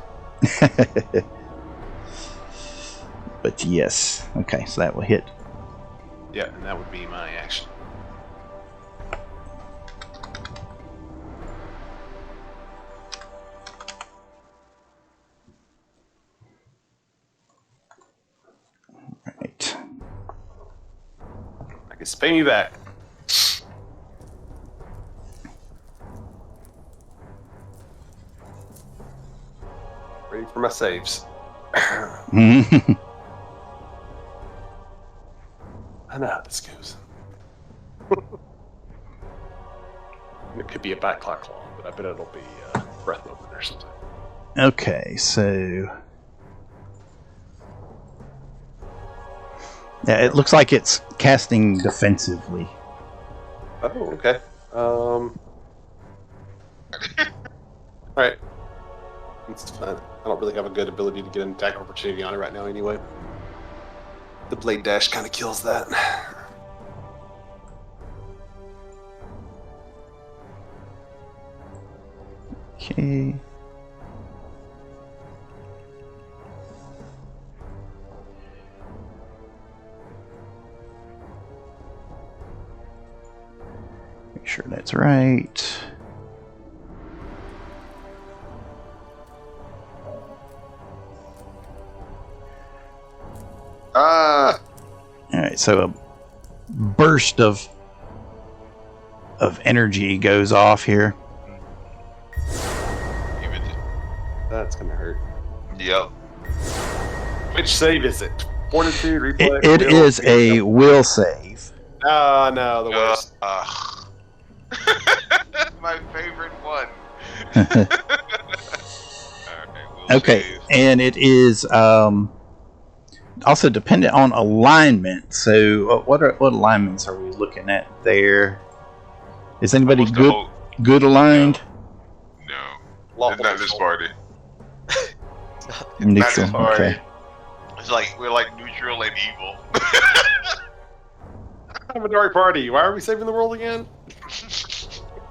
But yes. Okay, so that will hit. Yeah, and that would be my action. Right. I guess pay me back. Ready for my saves. I know how this goes. It could be a backlash claw, but I bet it'll be breath movement or something. Okay, so yeah, it looks like it's casting defensively. Oh, okay. All right. It's fine. I don't really have a good ability to get an attack opportunity on it right now anyway. The blade dash kind of kills that. Okay. Make sure that's right. Alright, so a burst of energy goes off here. That's gonna hurt. Yep. Which save is it? Fortitude, reflex? It will? is a will save. Oh, no, the worst. My favorite one. Okay, and it is also dependent on alignment. So, what alignments are we looking at there? Is anybody good aligned? No. Lawful Not this party. Neutral. Not this party. Okay. It's like we're like neutral and evil. I'm a dark party. Why are we saving the world again?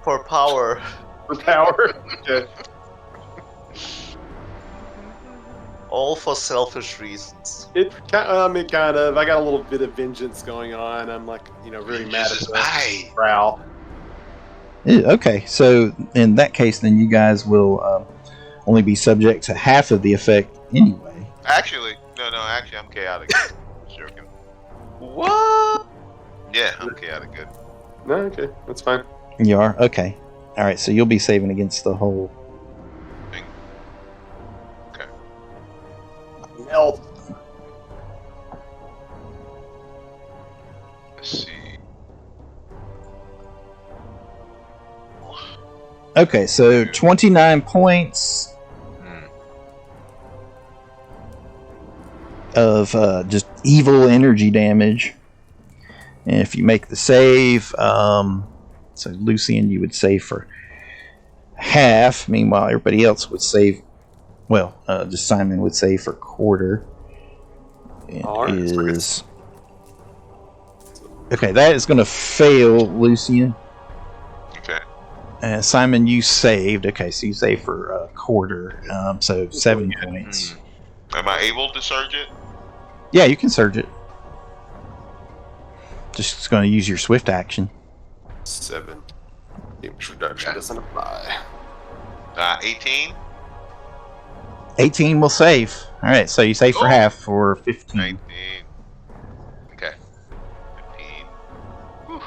For power. For power? Okay. All for selfish reasons. It kind of. I got a little bit of vengeance going on. I'm like, really mad at the Drow. Okay, so in that case, then you guys will only be subject to half of the effect anyway. Actually, actually, I'm chaotic. Just joking. What? Yeah, I'm chaotic good. No, okay, that's fine. You are? Okay. Alright, so you'll be saving against the whole... Thing. Okay. Help. Let's see. Okay, so 29 points of just evil energy damage. And if you make the save, so Lucian, you would save for half. Meanwhile, everybody else would save. Well, just Simon would save for quarter. It is okay. That is going to fail, Lucian. Okay. Simon, you saved. Okay, so you saved for a quarter. So 7 points. Am I able to surge it? Yeah, you can surge it. Just going to use your swift action. 7. Damage reduction doesn't apply. 18. 18 will save. All right, so you save for half for 15. 19. Okay. 15. Whew.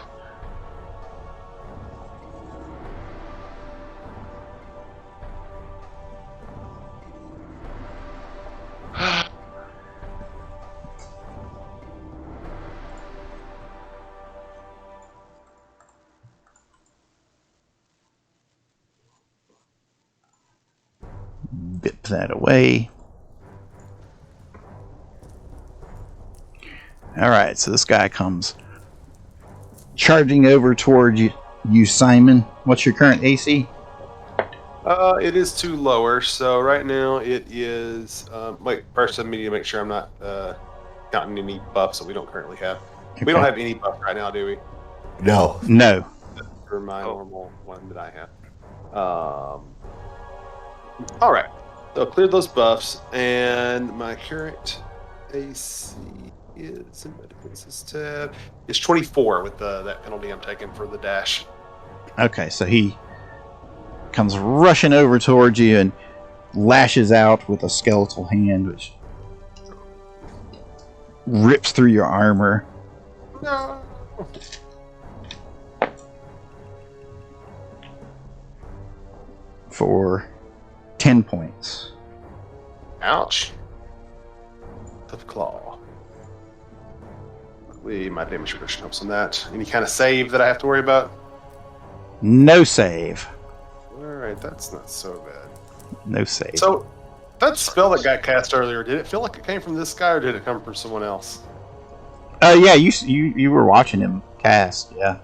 Bit that away. All right, so this guy comes charging over toward you, Simon. What's your current AC? It is 2 lower, so right now it is. Wait, first I need to make sure I'm not counting any buffs that we don't currently have. Okay. We don't have any buff right now, do we? No. No. For my normal one that I have. All right. So cleared those buffs, and my current AC is in Medicines tab is 24 with that penalty I'm taking for the dash. Okay, so he comes rushing over towards you and lashes out with a skeletal hand, which rips through your armor. No. For 10 points. Ouch. Tough claw. Luckily, my damage reduction helps on that. Any kind of save that I have to worry about? No save. Alright, that's not so bad. No save. So, that spell that got cast earlier, did it feel like it came from this guy, or did it come from someone else? Yeah, you were watching him cast, yeah.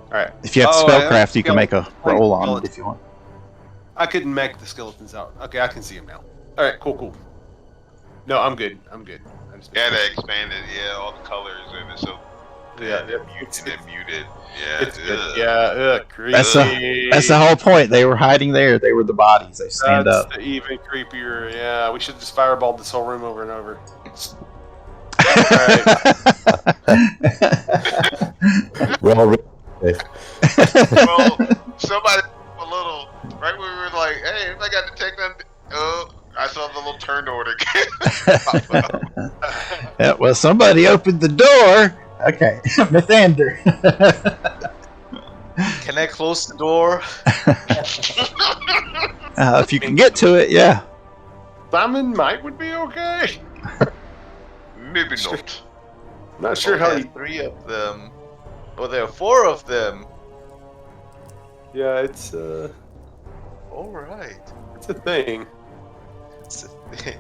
Alright. If you have spellcraft, you can make a roll on it if you want. I couldn't make the skeletons out. Okay, I can see him now. Alright, cool. No, I'm good. I just Yeah, they expanded. Yeah, all the colors and it's so. Yeah, they're muted. Yeah, it's good. Yeah, creepy. That's the whole point. They were hiding there. They were the bodies. They stand That's up. even creepier. Yeah, we should just fireball this whole room over and over. We're all Well, somebody a little right when we were like, "Hey, anybody got to take them?" Oh, I saw the little turn order. Yeah, well, somebody opened the door. Okay, Mythander. Can I close the door? If you can get to it, yeah. Simon might would be okay. Maybe not. Not sure how there he. are 3 of them. Oh, there are 4 of them. Yeah, it's All right. it's a thing. It's a thing.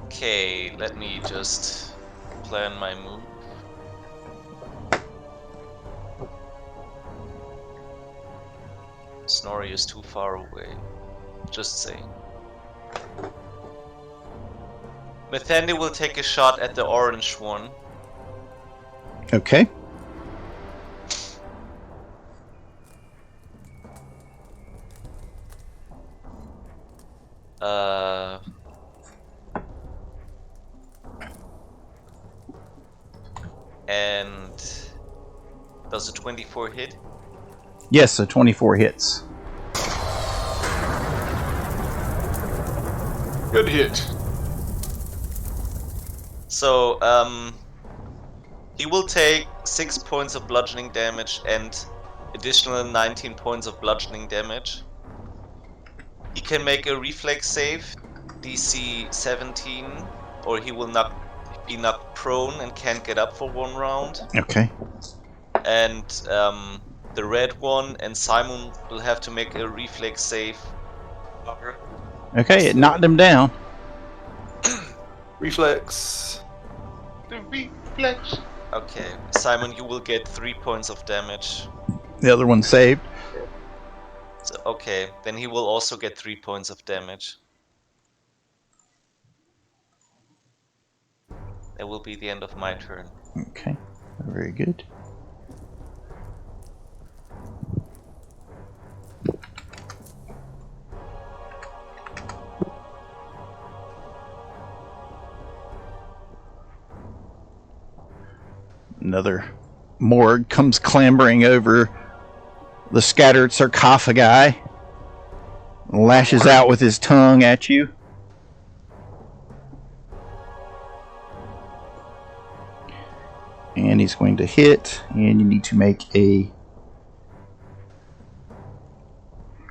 Okay, let me just plan my move. Snorri is too far away. Just saying. Mythander will take a shot at the orange one. Okay. And does a 24 hit? Yes, so 24 hits. Good hit. So, he will take 6 points of bludgeoning damage and additional 19 points of bludgeoning damage. He can make a reflex save, DC 17, or he will be knocked prone and can't get up for 1 round. Okay. and the red one and Simon will have to make a reflex save. Okay, it knocked him down. Reflex. The reflex. Okay, Simon, you will get 3 points of damage. The other one saved. So, okay, then he will also get 3 points of damage. That will be the end of my turn. Okay, very good. Another morgue comes clambering over the scattered sarcophagi, lashes out with his tongue at you. And he's going to hit, and you need to make a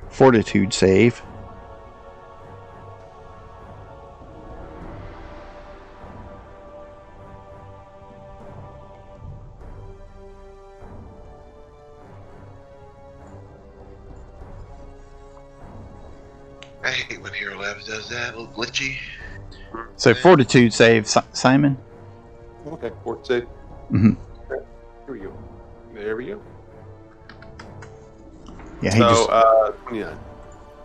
fortitude save. I hate when Hero Labs does that. A little glitchy. So fortitude save, Simon. Okay, fort save. Mm-hmm. Okay, here we go. There we go. Yeah, So, 29.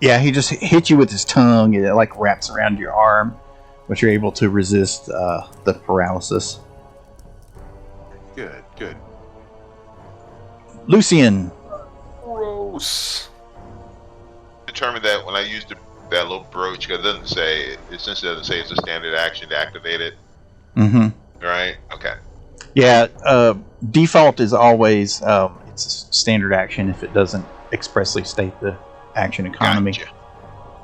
Yeah, he just hit you with his tongue, and it like wraps around your arm, but you're able to resist the paralysis. Good, good. Lucian. Gross. Determined that when I used that little brooch, because it doesn't say, since it doesn't say it's a standard action to activate it. Mm-hmm. Right? Okay. Yeah, default is always it's a standard action if it doesn't expressly state the action economy. Gotcha.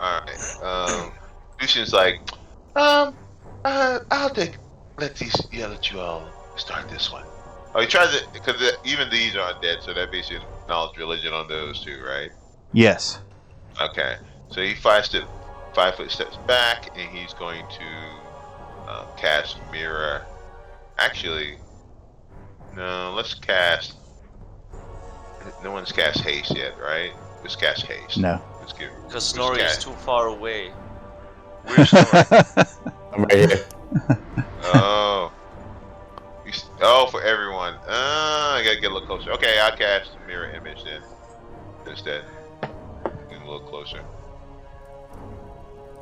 Alright. Lucian's like, I'll let you all start this one. Oh, he tries it, because even these are undead, so that basically acknowledges religion on those two, right? Yes. Okay. So he 5 foot steps back, and he's going to cast Mirror. Actually, no, let's cast. No one's cast Haste yet, right? Let's cast Haste. No. Let's give. Because Snorri is too far away. Where's Snorri? I'm right here. Oh. Oh, for everyone. I gotta get a little closer. Okay, I'll cast Mirror Image then. Instead. Get a little closer.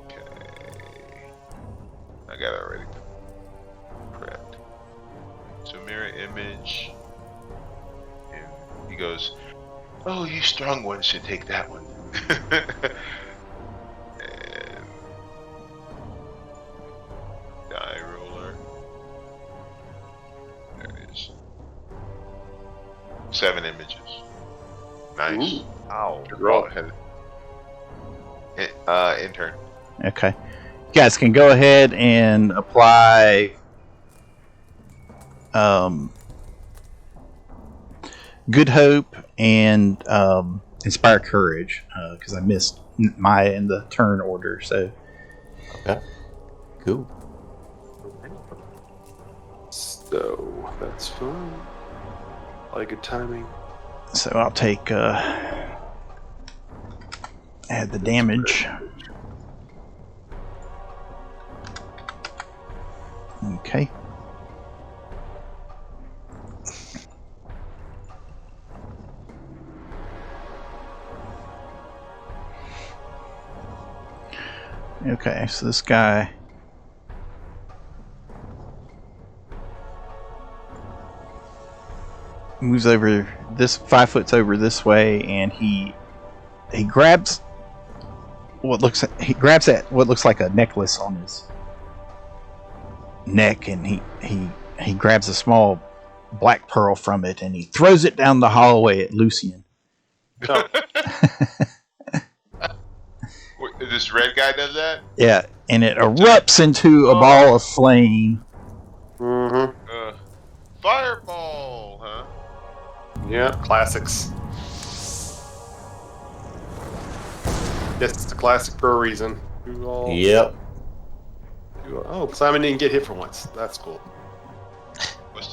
Okay. I got it already prepped. So Mirror Image. And he goes, oh, you strong ones should take that one. And die roller. There it is. 7 images. Nice. Ooh. Ow. Good roll. Intern. Okay. You guys can go ahead and apply Good Hope and Inspire Courage, because I missed Maya in the turn order. So Okay. Cool. So, that's fine. A lot of good timing. So I'll take add the damage. Okay. Okay, so this guy moves over this 5 foot over this way, and he grabs what looks at what looks like a necklace on his neck, and he grabs a small black pearl from it, and he throws it down the hallway at Lucian. Oh. This red guy does that? Yeah, and it erupts into a ball of flame. Mm-hmm. Fireball, huh? Yeah, classics. Yes, it's a classic for a reason. Yep. Oh, Simon didn't get hit for once. That's cool.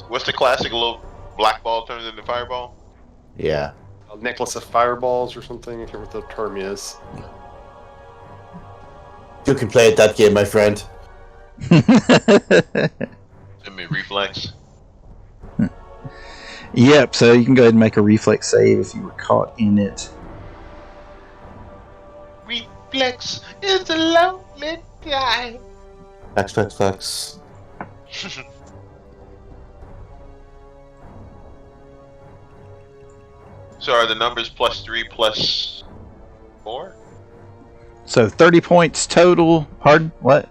What's the classic little black ball turns into fireball. Yeah. A necklace of fireballs or something. I can't remember what the term is. You can play at that game, my friend. Send me reflex. Yep, so you can go ahead and make a reflex save if you were caught in it. Reflex is a lonely guy. Flex. So are the numbers +3 +4? So 30 points total. Pardon? What?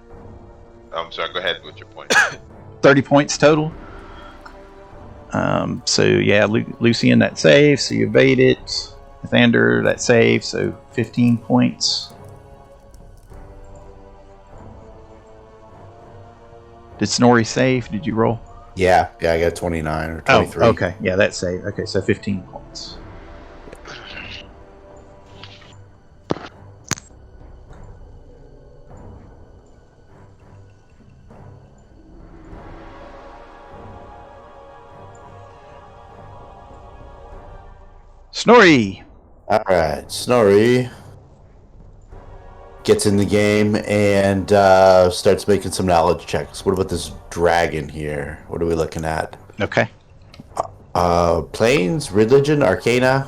I'm sorry, go ahead with your point. 30 points total. So yeah, Lucian, that save, so you evade it. Thander, that save, so 15 points. Did Snorri save? Did you roll? Yeah, I got 29 or 23. Oh, okay. Yeah, that save. Okay, so 15 points. Snorri! Alright, Snorri gets in the game and starts making some knowledge checks. What about this dragon here? What are we looking at? Okay. Planes, religion, arcana?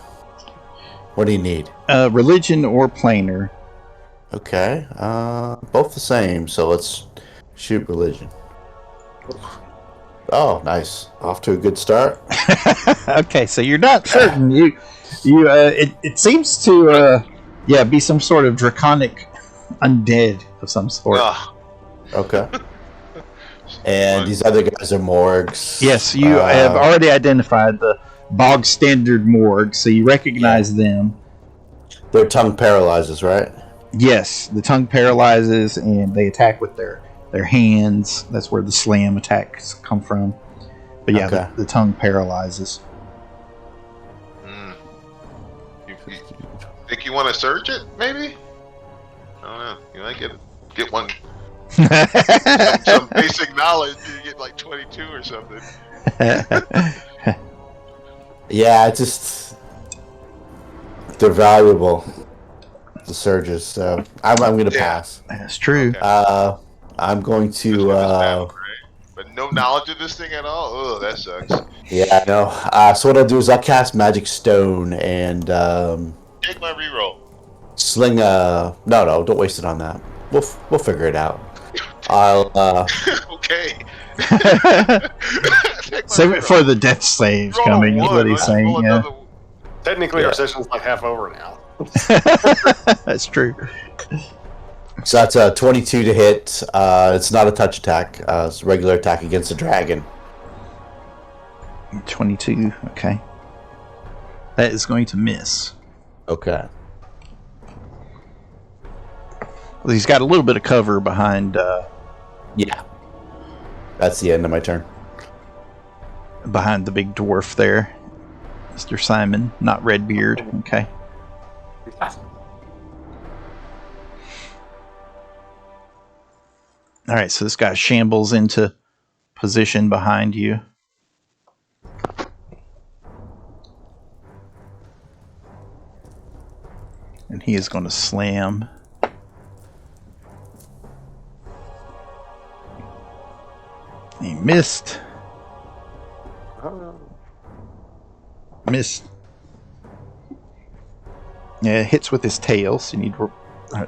What do you need? Religion or planar. Okay, both the same, so let's shoot religion. Oh, nice. Off to a good start. Okay, so you're not certain. It seems to be some sort of draconic undead of some sort. Ugh. Okay. And these other guys are morgues. Yes, you have already identified the bog standard morgue, so you recognize them. Their tongue paralyzes, right? Yes, the tongue paralyzes, and they attack with their hands. That's where the slam attacks come from. But yeah, Okay. the tongue paralyzes. You think you want to search it, maybe? I don't know. You might get one. Some basic knowledge. You get like 22 or something. Yeah, they're valuable, the surges, so I'm going to pass. That's true. Okay. I'm going This to... one is battle, right? But no knowledge of this thing at all? Oh, that sucks. Yeah, I know. So what I'll do is I'll cast Magic Stone and Take my reroll. sling a... No, don't waste it on that. We'll figure it out. I'll... Okay. Save it for the death saves Roll a coming, is one. what he's Let's saying. roll Yeah. another- Technically, Yeah. our session's like half over now. That's true. So that's a 22 to hit. It's not a touch attack. It's a regular attack against the dragon. 22. Okay. That is going to miss. Okay. Well, he's got a little bit of cover behind Yeah. That's the end of my turn. behind the big dwarf there. Mr. Simon, not Redbeard. Okay. All right, so this guy shambles into position behind you. And he is going to slam. He missed. Missed. Yeah, it hits with his tail, so you need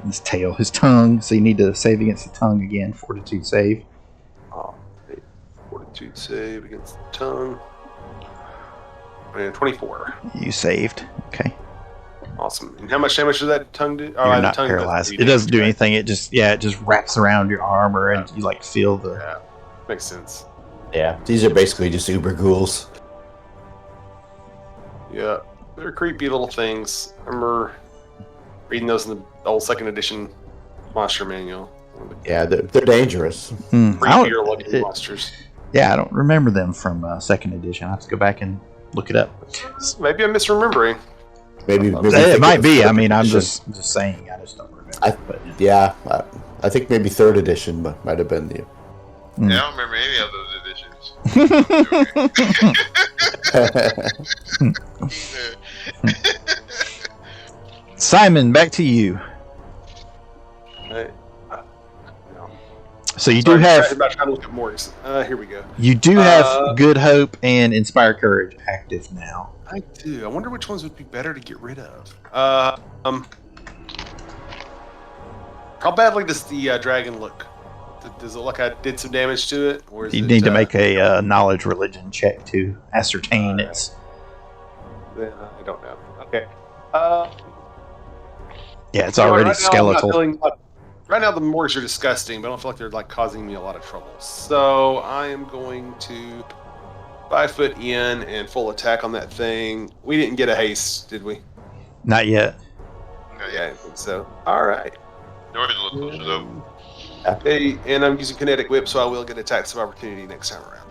his tongue, so you need to save against the tongue again. Fortitude save. Oh, fortitude save against the tongue. And 24. You saved. Okay. Awesome. And how much damage does that tongue do? Oh, You're the not tongue paralyzed. doesn't It doesn't do damage, anything. It just wraps around your armor, and you like feel the. right? Yeah, makes sense. Yeah. These are basically just uber ghouls. Yeah, they're creepy little things. I remember reading those in the old second edition monster manual. Yeah, they're dangerous. I don't- Creepier looking monsters. Yeah, I don't remember them from second edition. I have to go back and look it up. Maybe I'm misremembering. Maybe It might be. I mean, I'm just saying. I just don't remember. But Yeah, I think maybe third edition might have been the. Yeah, I don't remember any of those editions. Simon, back to you. Right. So you Sorry, do have about trying to look at Morgs. Here we go. you do have Good Hope and Inspire Courage active now. I do. I wonder which ones would be better to get rid of. How badly does the dragon look? Does it look like I did some damage to it, or is You it, need to make a knowledge religion check to ascertain its. I don't know. Okay. Yeah, it's already right now, I'm not skeletal. feeling right now, the morgues are disgusting, but I don't feel like they're like causing me a lot of trouble. So I am going to 5 foot in and full attack on that thing. We didn't get a haste, did we? Not yet. No, Yeah, I didn't think so. All right. Yours is a little closer though. Hey, and I'm using kinetic whip, so I will get attacks of opportunity next time around.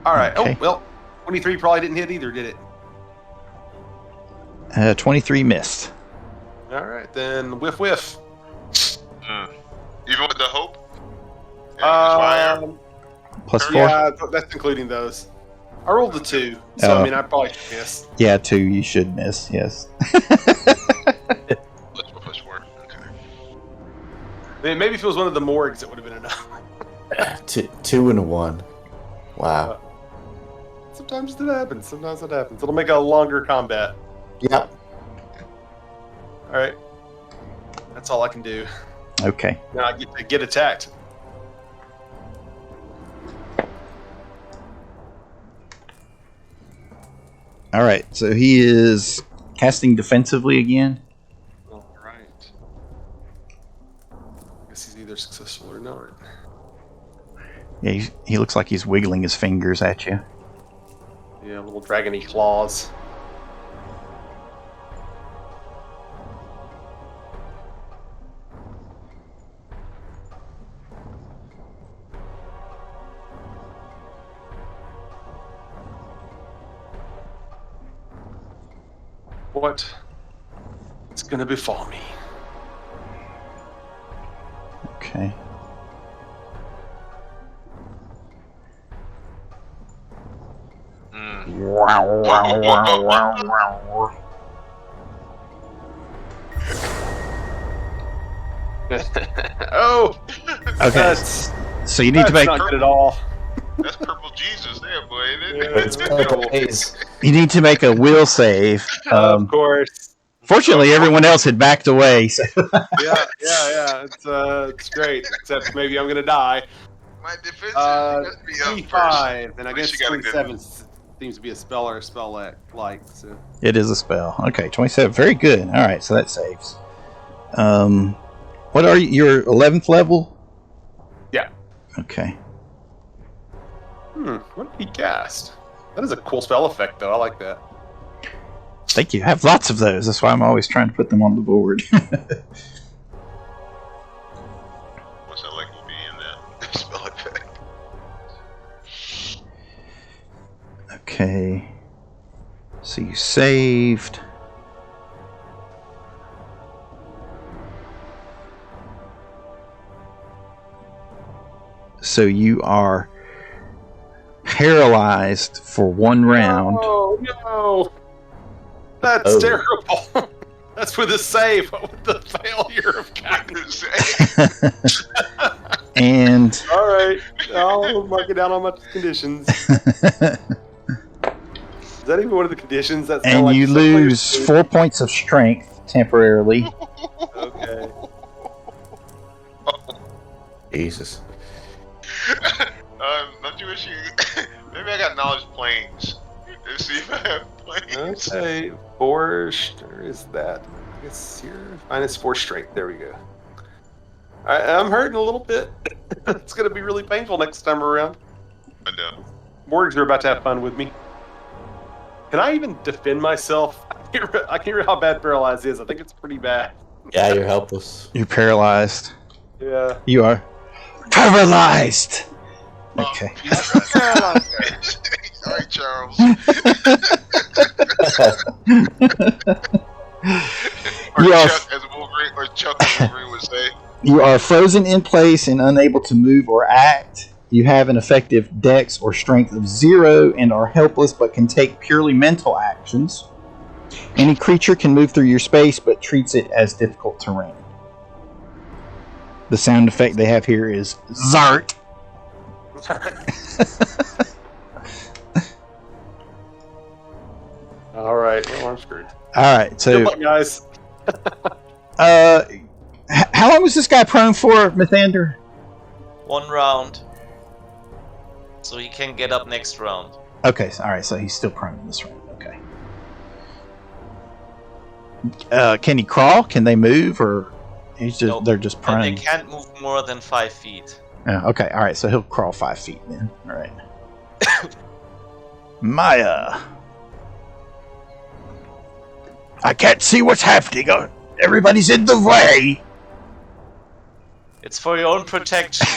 All right. Okay. Oh well, 23 probably didn't hit either, did it? 23 missed. All right, then whiff whiff. Even with the hope. Yeah, Plus 4. Yeah, that's including those. I rolled a 2, so I mean I probably should miss. Yeah, 2 you should miss, yes. plus 4. Okay. Maybe if it was one of the morgues, it would have been enough. 2 and a 1. Wow. Sometimes it happens. Sometimes it happens. It'll make a longer combat. Yep. All right. That's all I can do. Okay. Now I get to get attacked. All right, so he is casting defensively again. All right. I guess he's either successful or not. Yeah, he looks like he's wiggling his fingers at you. Yeah, little dragony claws. What is going to befall me? Okay. Wow, wow, wow, wow, wow. Oh, Okay, so you need to make not good at all. That's purple Jesus there, boy. It's purple haze. you need to make a will save. Of course. Fortunately, everyone else had backed away. So. Yeah. It's great. Except maybe I'm gonna die. My defense must be up 25, and I At least guess you got a good- 27 seems to be a spell or a spell like. So. It is a spell. Okay, 27. Very good. All right, so that saves. What are you? Your 11th level? Yeah. Okay. What did he cast? That is a cool spell effect, though. I like that. Thank you. I have lots of those. That's why I'm always trying to put them on the board. What's that like will be in that spell effect? Okay. So you saved. So you are paralyzed for 1 round. Oh no! That's terrible. That's with a save, but with the failure of guidance. And All right, I'll mark it down on my conditions. Is that even one of the conditions? That's kinda and like you some players lose do. 4 points of strength temporarily. Okay. Jesus. Don't you wish you... Maybe I got knowledge planes. Let's see if I have planes. Okay, 4. Where is that? I guess here. -4 strength. There we go. I'm hurting a little bit. It's going to be really painful next time around. I know. Morgs are about to have fun with me. Can I even defend myself? I can't hear how bad paralyzed is. I think it's pretty bad. Yeah, you're helpless. You're paralyzed. Yeah. You are paralyzed. Okay. Sorry, Charles. You are, Chuck, as Wolverine, or Chuck as Wolverine would say. you are frozen in place and unable to move or act. You have an effective dex or strength of 0 and are helpless but can take purely mental actions. Any creature can move through your space but treats it as difficult terrain. The sound effect they have here is Zart. All right, well, I'm screwed. All right, so Good luck, guys. how long was this guy prone for, Mythander? 1 round. So he can get up next round. Okay, all right, so he's still prone in this round. Okay. Can he crawl? Can they move, or they're just prone? And they can't move more than 5 feet. Okay, all right, so he'll crawl 5 feet then. All right. Maya. I can't see what's happening. Everybody's in the way. It's for your own protection.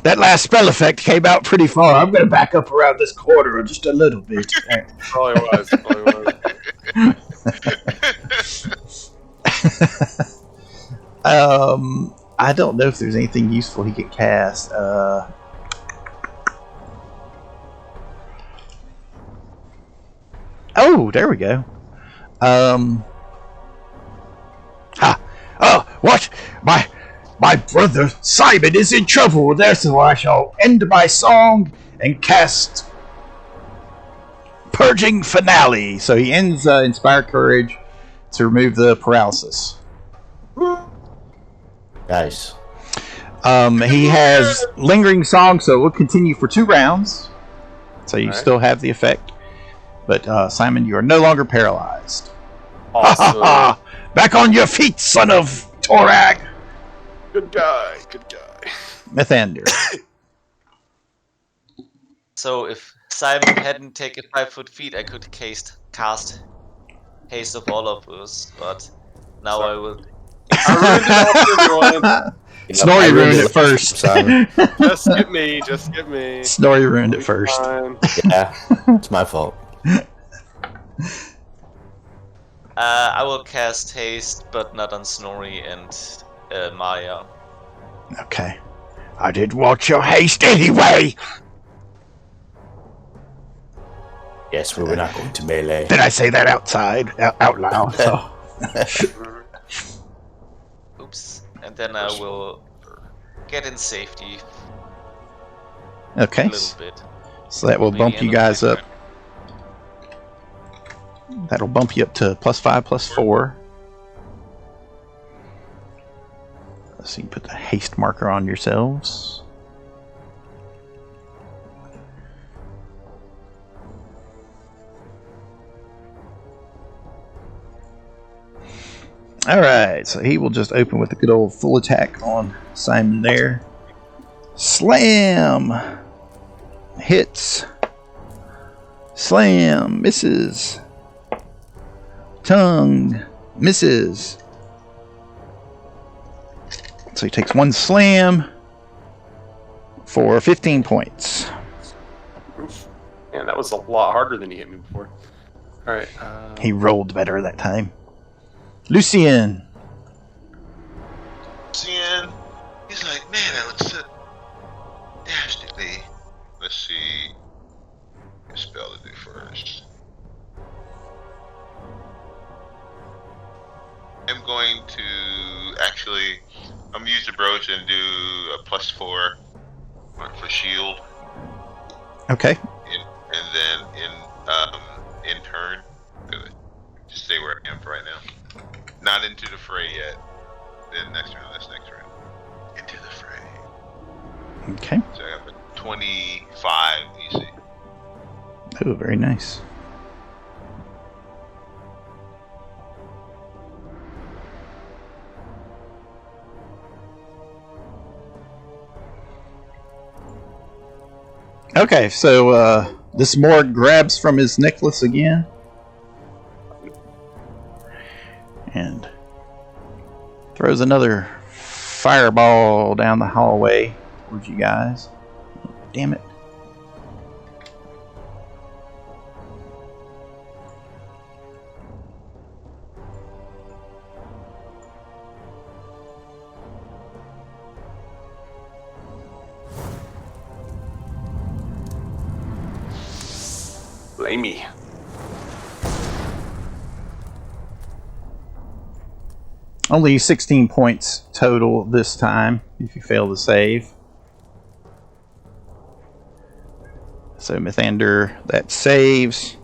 That last spell effect came out pretty far. I'm going to back up around this corner just a little bit. Probably was. I don't know if there's anything useful he could cast. Oh, there we go. What? My brother Simon is in trouble. Therefore I shall end my song and cast Purging Finale. So he ends Inspire Courage to remove the paralysis. Nice. He has Lingering Song, so it will continue for 2 rounds. So you still have the effect. But Simon, you are no longer paralyzed. Awesome. Back on your feet, son of Torag! Good guy. Mythander. So if Simon hadn't taken 5 foot feet, I could cast Haste of Olympus, but now I will. I ruined it all for everyone. Snorri ruined it first. Just get me. Snorri ruined it first. Fine. Yeah, it's my fault. I will cast Haste, but not on Snorri and Maya. Okay. I didn't want your haste anyway! Yes, we were not going to melee. Did I say that out loud? So. Oops. And then I will get in safety Okay. a little bit. So that will Maybe bump you end of guys my up. That'll bump you up to +5, +4. So you can put the haste marker on yourselves. Alright, so he will just open with a good old full attack on Simon there. Slam! Hits. Slam! Misses. Tongue. Misses. So he takes 1 slam for 15 points. Man, that was a lot harder than he hit me before. Alright. He rolled better that time. Lucien. Lucien, he's like, man, that looks so dastardly. Let's see what spell to do first. I'm going to actually, I'm gonna use the brooch and do a +4 for shield. Okay. And then in turn, good. Just stay where I am for right now. Not into the fray yet. Then next round, that's next round. Into the fray. Okay. So I got a 25 EC. Oh, very nice. Okay, so this Morg grabs from his necklace again. And throws another fireball down the hallway towards you guys. Damn it. Amy. Only 16 points total this time if you fail to save. So Mythander, that saves.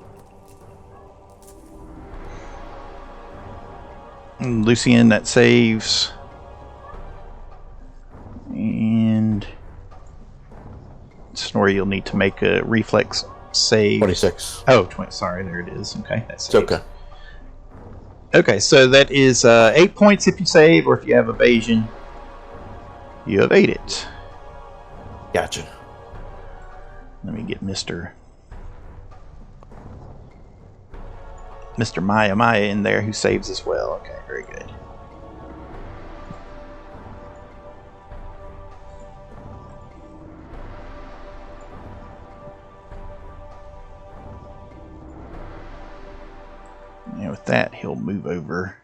And Lucian, that saves. And Snorri, you'll need to make a reflex save. 26. Oh, 20. Sorry, there it is. Okay, that's It's okay. Okay, so that is 8 points if you save, or if you have evasion, you evade it. Gotcha. Let me get Mr. Maya in there, who saves as well. Okay, very good. And with that, he'll move over.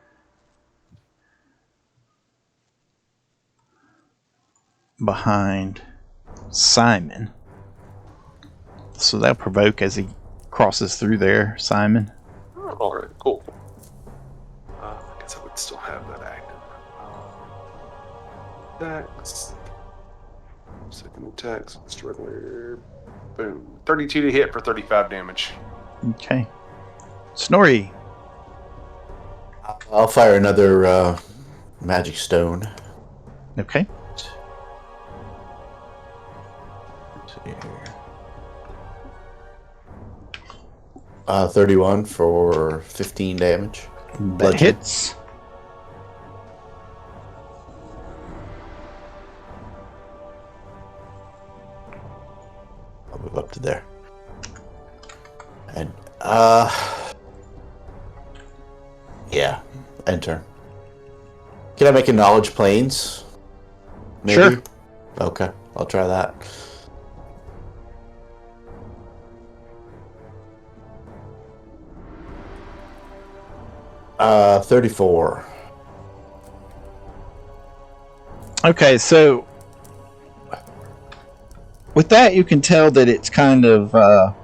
Behind Simon. So that'll provoke as he crosses through there, Simon. All right, cool. I guess I would still have that active. Attacks. Second attacks. Struggler. Boom. 32 to hit for 35 damage. Okay. Snorri. I'll fire another magic stone. Okay. 31 for 15 damage. That hits. I'll move up to there. And yeah, enter. Can I make a knowledge planes? Maybe? Sure. Okay, I'll try that. Uh, 34. Okay, so with that, you can tell that it's kind of that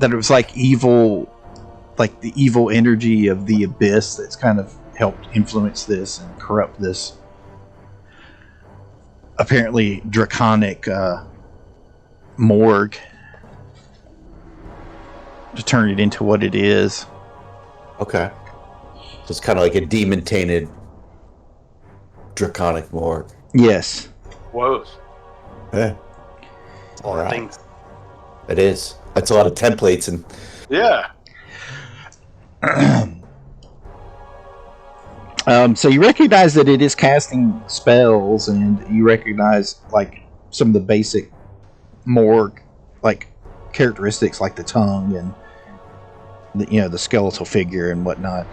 it was like evil, like the evil energy of the abyss that's kind of helped influence this and corrupt this apparently draconic morgue to turn it into what it is. Okay. So it's kind of like a demon-tainted draconic morgue. Yes. Whoa. Yeah. All right. Things. It is. That's a lot of templates and... Yeah. So you recognize that it is casting spells, and you recognize like some of the basic morgue like characteristics, like the tongue and the skeletal figure and whatnot.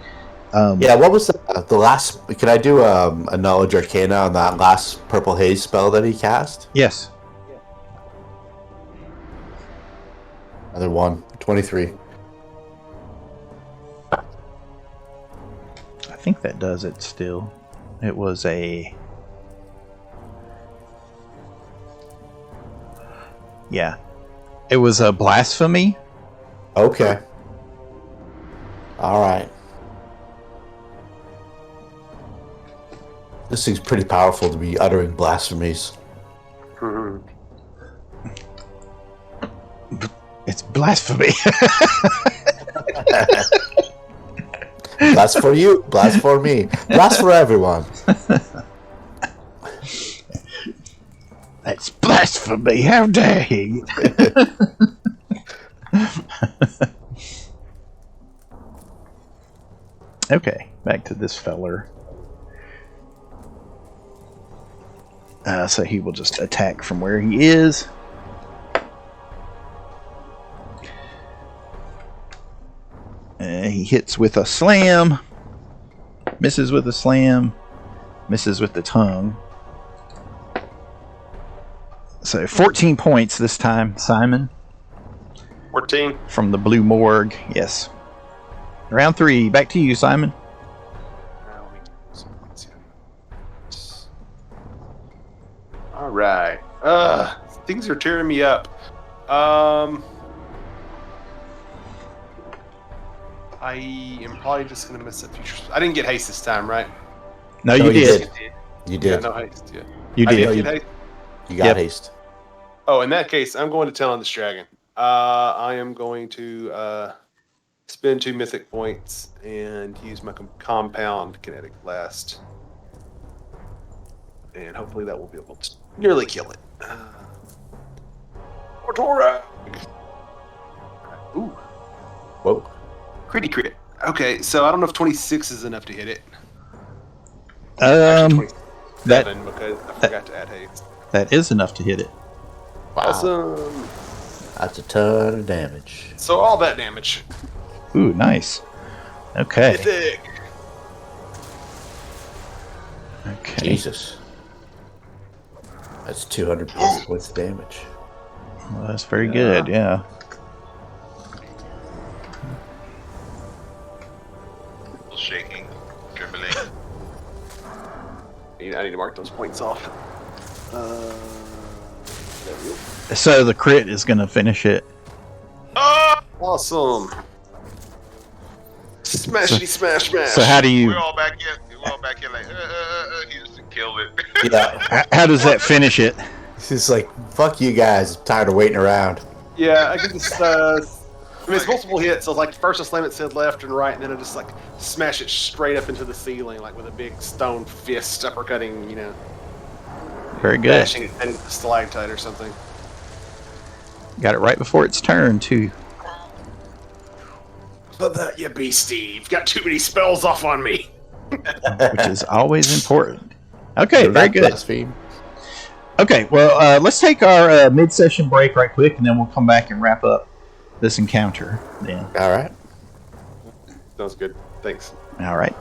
Yeah, what was the last? Can I do a knowledge arcana on that last purple haze spell that he cast? Yes. Another one. 23. I think that does it still. It was a... Yeah. It was a blasphemy. Okay. Alright. This thing's pretty powerful to be uttering blasphemies. Mm-hmm. It's blasphemy. Blast for you, blast for me, blast for everyone. That's blasphemy. How dare he? Okay, back to this feller. So he will just attack from where he is. He hits with a slam, misses with a slam, misses with the tongue. So 14 points this time, Simon. 14. From the Blue Morgue, yes. Round 3, back to you, Simon. All right. Things are tearing me up. I am probably just going to miss a future. I didn't get haste this time, right? No, you did. You Yeah, did. no haste. Yeah. You I did. did get haste. You got Yep. haste. Oh, in that case, I'm going to tell on this dragon. I am going to spend 2 mythic points and use my compound kinetic blast. And hopefully that will be able to nearly kill it. Mortora! Ooh. Whoa. Critty crit. Okay, so I don't know if 26 is enough to hit it. Um, Actually, 27 that because I forgot to add haste. that is enough to hit it. Wow. Awesome. That's a ton of damage. So all that damage. Ooh, nice. Okay. Mythic. Okay. Jesus. That's 200 plus points of damage. Well, that's very good. Yeah. Shaking, trembling. I need to mark those points off. There we go. So the crit is going to finish it. Oh! Awesome. Smashity smash smash. So how do you? We're all back in. We're all back in like, he just killed it. Yeah. How does that finish it? It's like, fuck you guys. I'm tired of waiting around. Yeah, I can just. I mean, it's multiple hits. So like first I slam it to the left and right, and then I just like smash it straight up into the ceiling, like with a big stone fist uppercutting. You know, Very good. bashing it into the stalactite or something. Got it right before its turn too. But that you beastie, you've got too many spells off on me. Which is always important. Okay, very good. Blaspheme. Okay, well, let's take our mid-session break right quick, and then we'll come back and wrap up this encounter. Then, All right. Sounds good. Thanks. all right.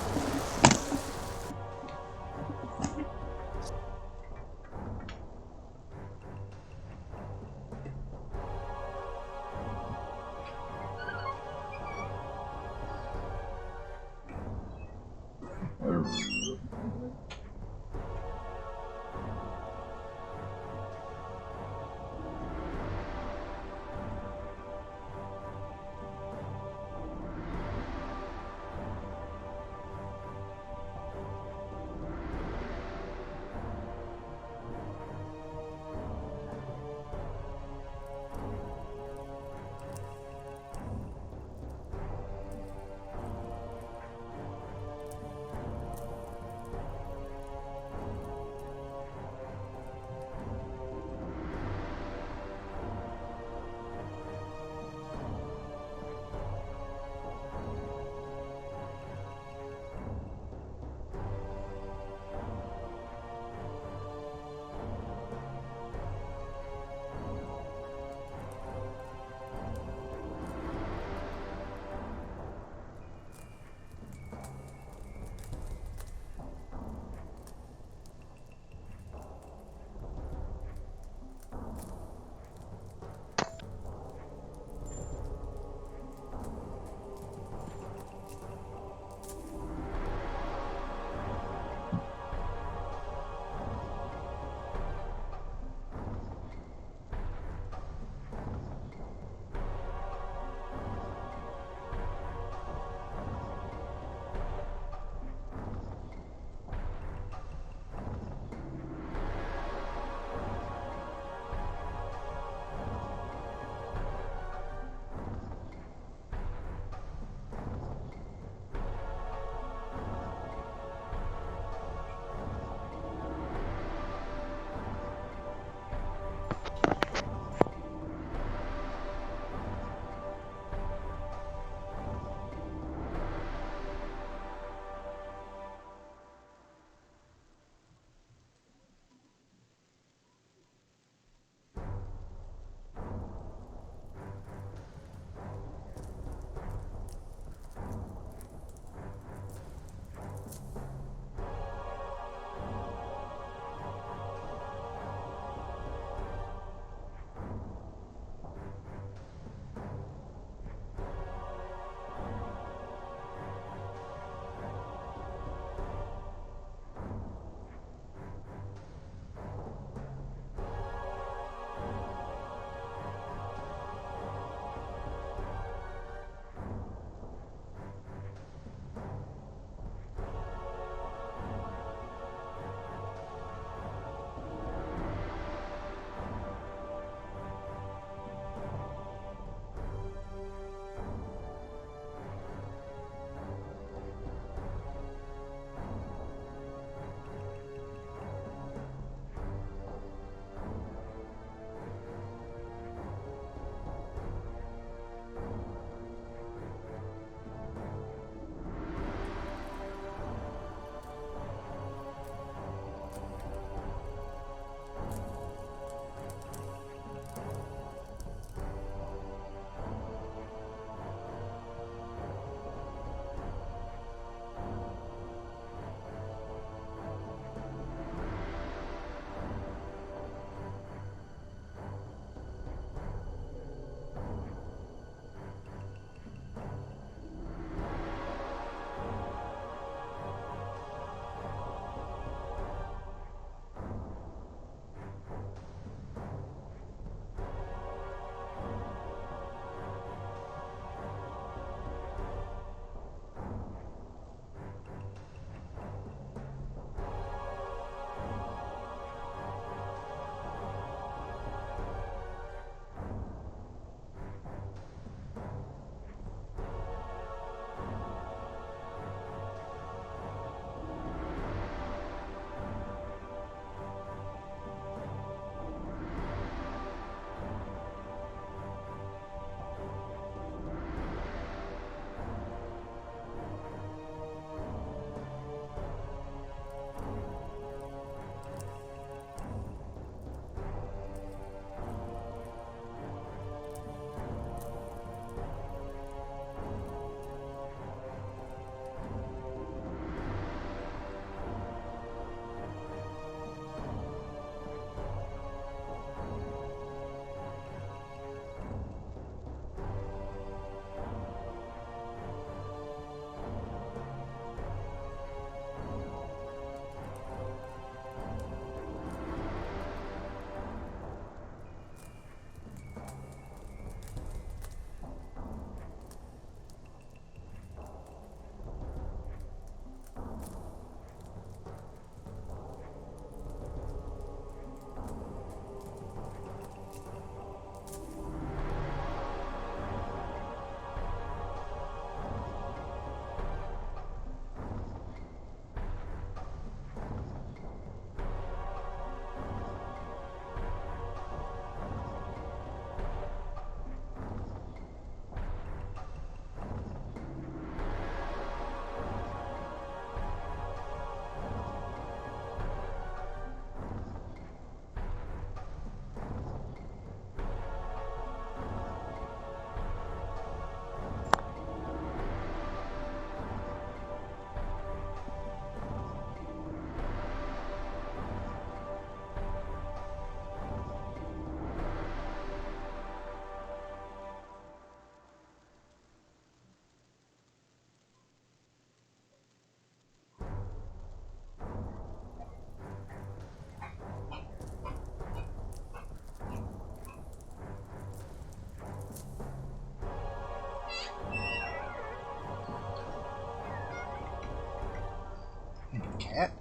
cat.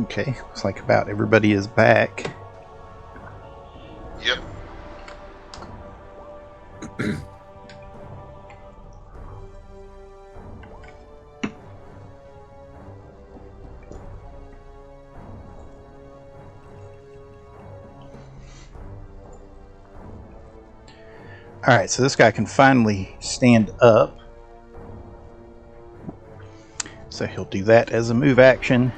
Okay, looks like about everybody is back. Yep. Alright, so this guy can finally stand up. So he'll do that as a move action.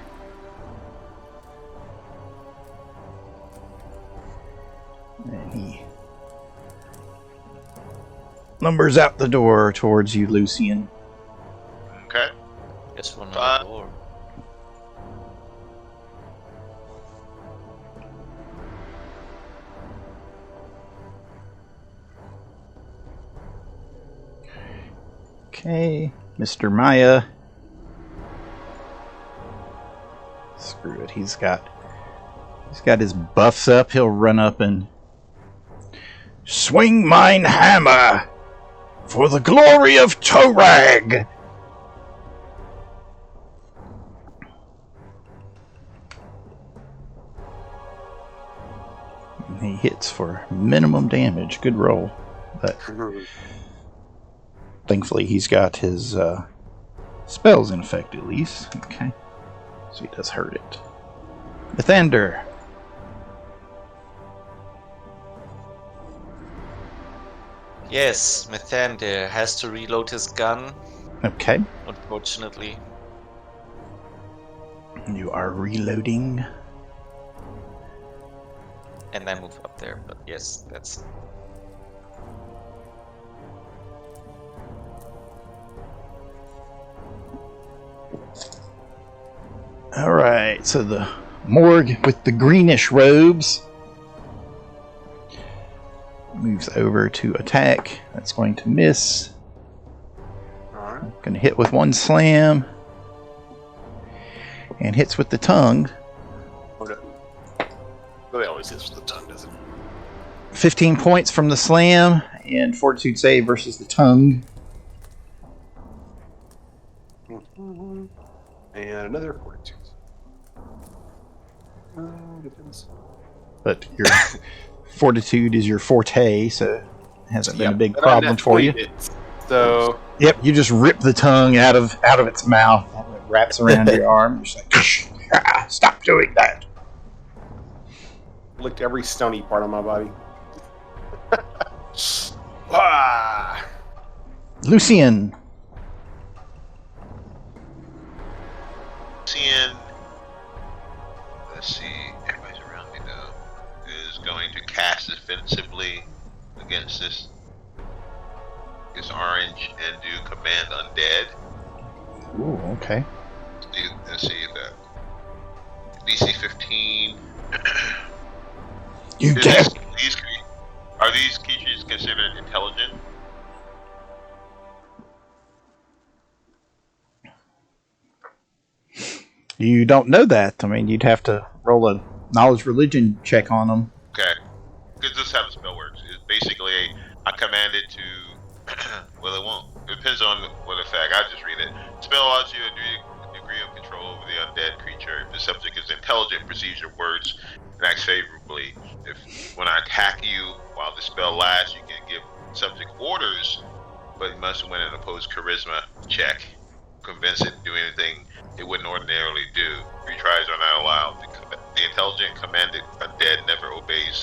And he lumbers out the door towards you, Lucian. Okay. Guess one Fine. on the door. Okay, Mr. Maya. Screw it, he's got his buffs up. He'll run up and swing mine hammer for the glory of Torag. And he hits for minimum damage. Good roll, but thankfully he's got his spells in effect at least. Okay, so he does hurt it. Mithander. Yes, Mithander has to reload his gun, Okay, unfortunately. you are reloading. And then move up there, but yes, that's... Alright, so the morgue with the greenish robes moves over to attack. That's going to miss. Alright. Going to hit with one slam. And hits with the tongue. Hold up. Really always hits with the tongue, doesn't it? 15 points from the slam. And fortitude save versus the tongue. And another fortitude. Depends. But your fortitude is your forte, so it hasn't been a big but problem that for you. hits. So Yep, you just rip the tongue out of its mouth. And it wraps around your arm. You're just like, "Shh, stop doing that." licked every stony part of my body. Ah! Lucian. Lucian, let's see, everybody's around me now, is going to cast defensively against this orange and do command undead. Ooh, okay. Let's see that. DC 15. You can't. Are these creatures considered intelligent? You don't know that. I mean, you'd have to roll a knowledge religion check on them. Okay. Because this is how the spell works. It's basically I command it to. Well, it won't. It depends on what effect. I'll just read it. Spell allows you a degree of control over the undead creature. If the subject is intelligent, perceives your words, and acts favorably. If when I attack you while the spell lasts, you can give subject orders, but you must win an opposed charisma check. Convince it to do anything it wouldn't ordinarily do. Retries are not allowed. The intelligent commanded undead never obeys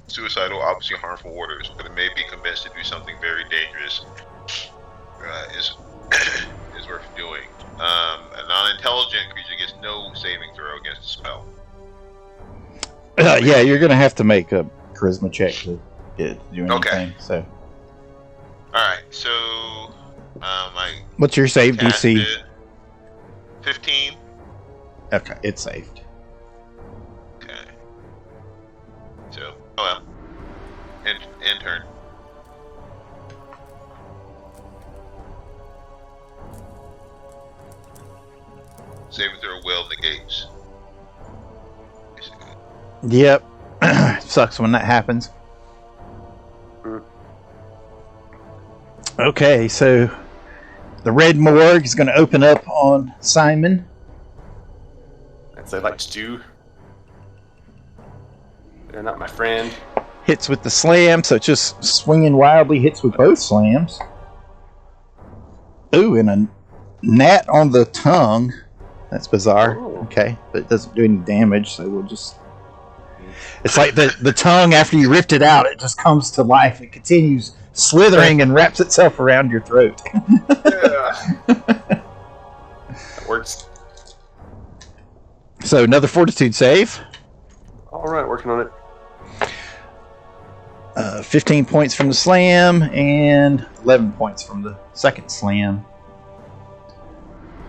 suicidal, obviously harmful orders, but it may be convinced to do something very dangerous. Is worth doing. A non-intelligent creature gets no saving throw against the spell. Yeah, you're gonna have to make a charisma check to do anything. Okay. So, All right. So, I what's your save casted DC? 15. Okay, it's saved. Okay. So, oh well. End turn. Saving throw will negates. Yep. Sucks when that happens. Okay, so the Red Morgue is going to open up on Simon. As I like to do. They're not my friend. Hits with the slam, so it's just swinging wildly. Hits with both slams. Ooh, and a gnat on the tongue. That's bizarre. Ooh. Okay, but it doesn't do any damage, so we'll just... It's like the tongue, after you ripped it out, it just comes to life. It continues slithering and wraps itself around your throat. Yeah. That works. So another fortitude save. All right, working on it. 15 points from the slam and 11 points from the second slam.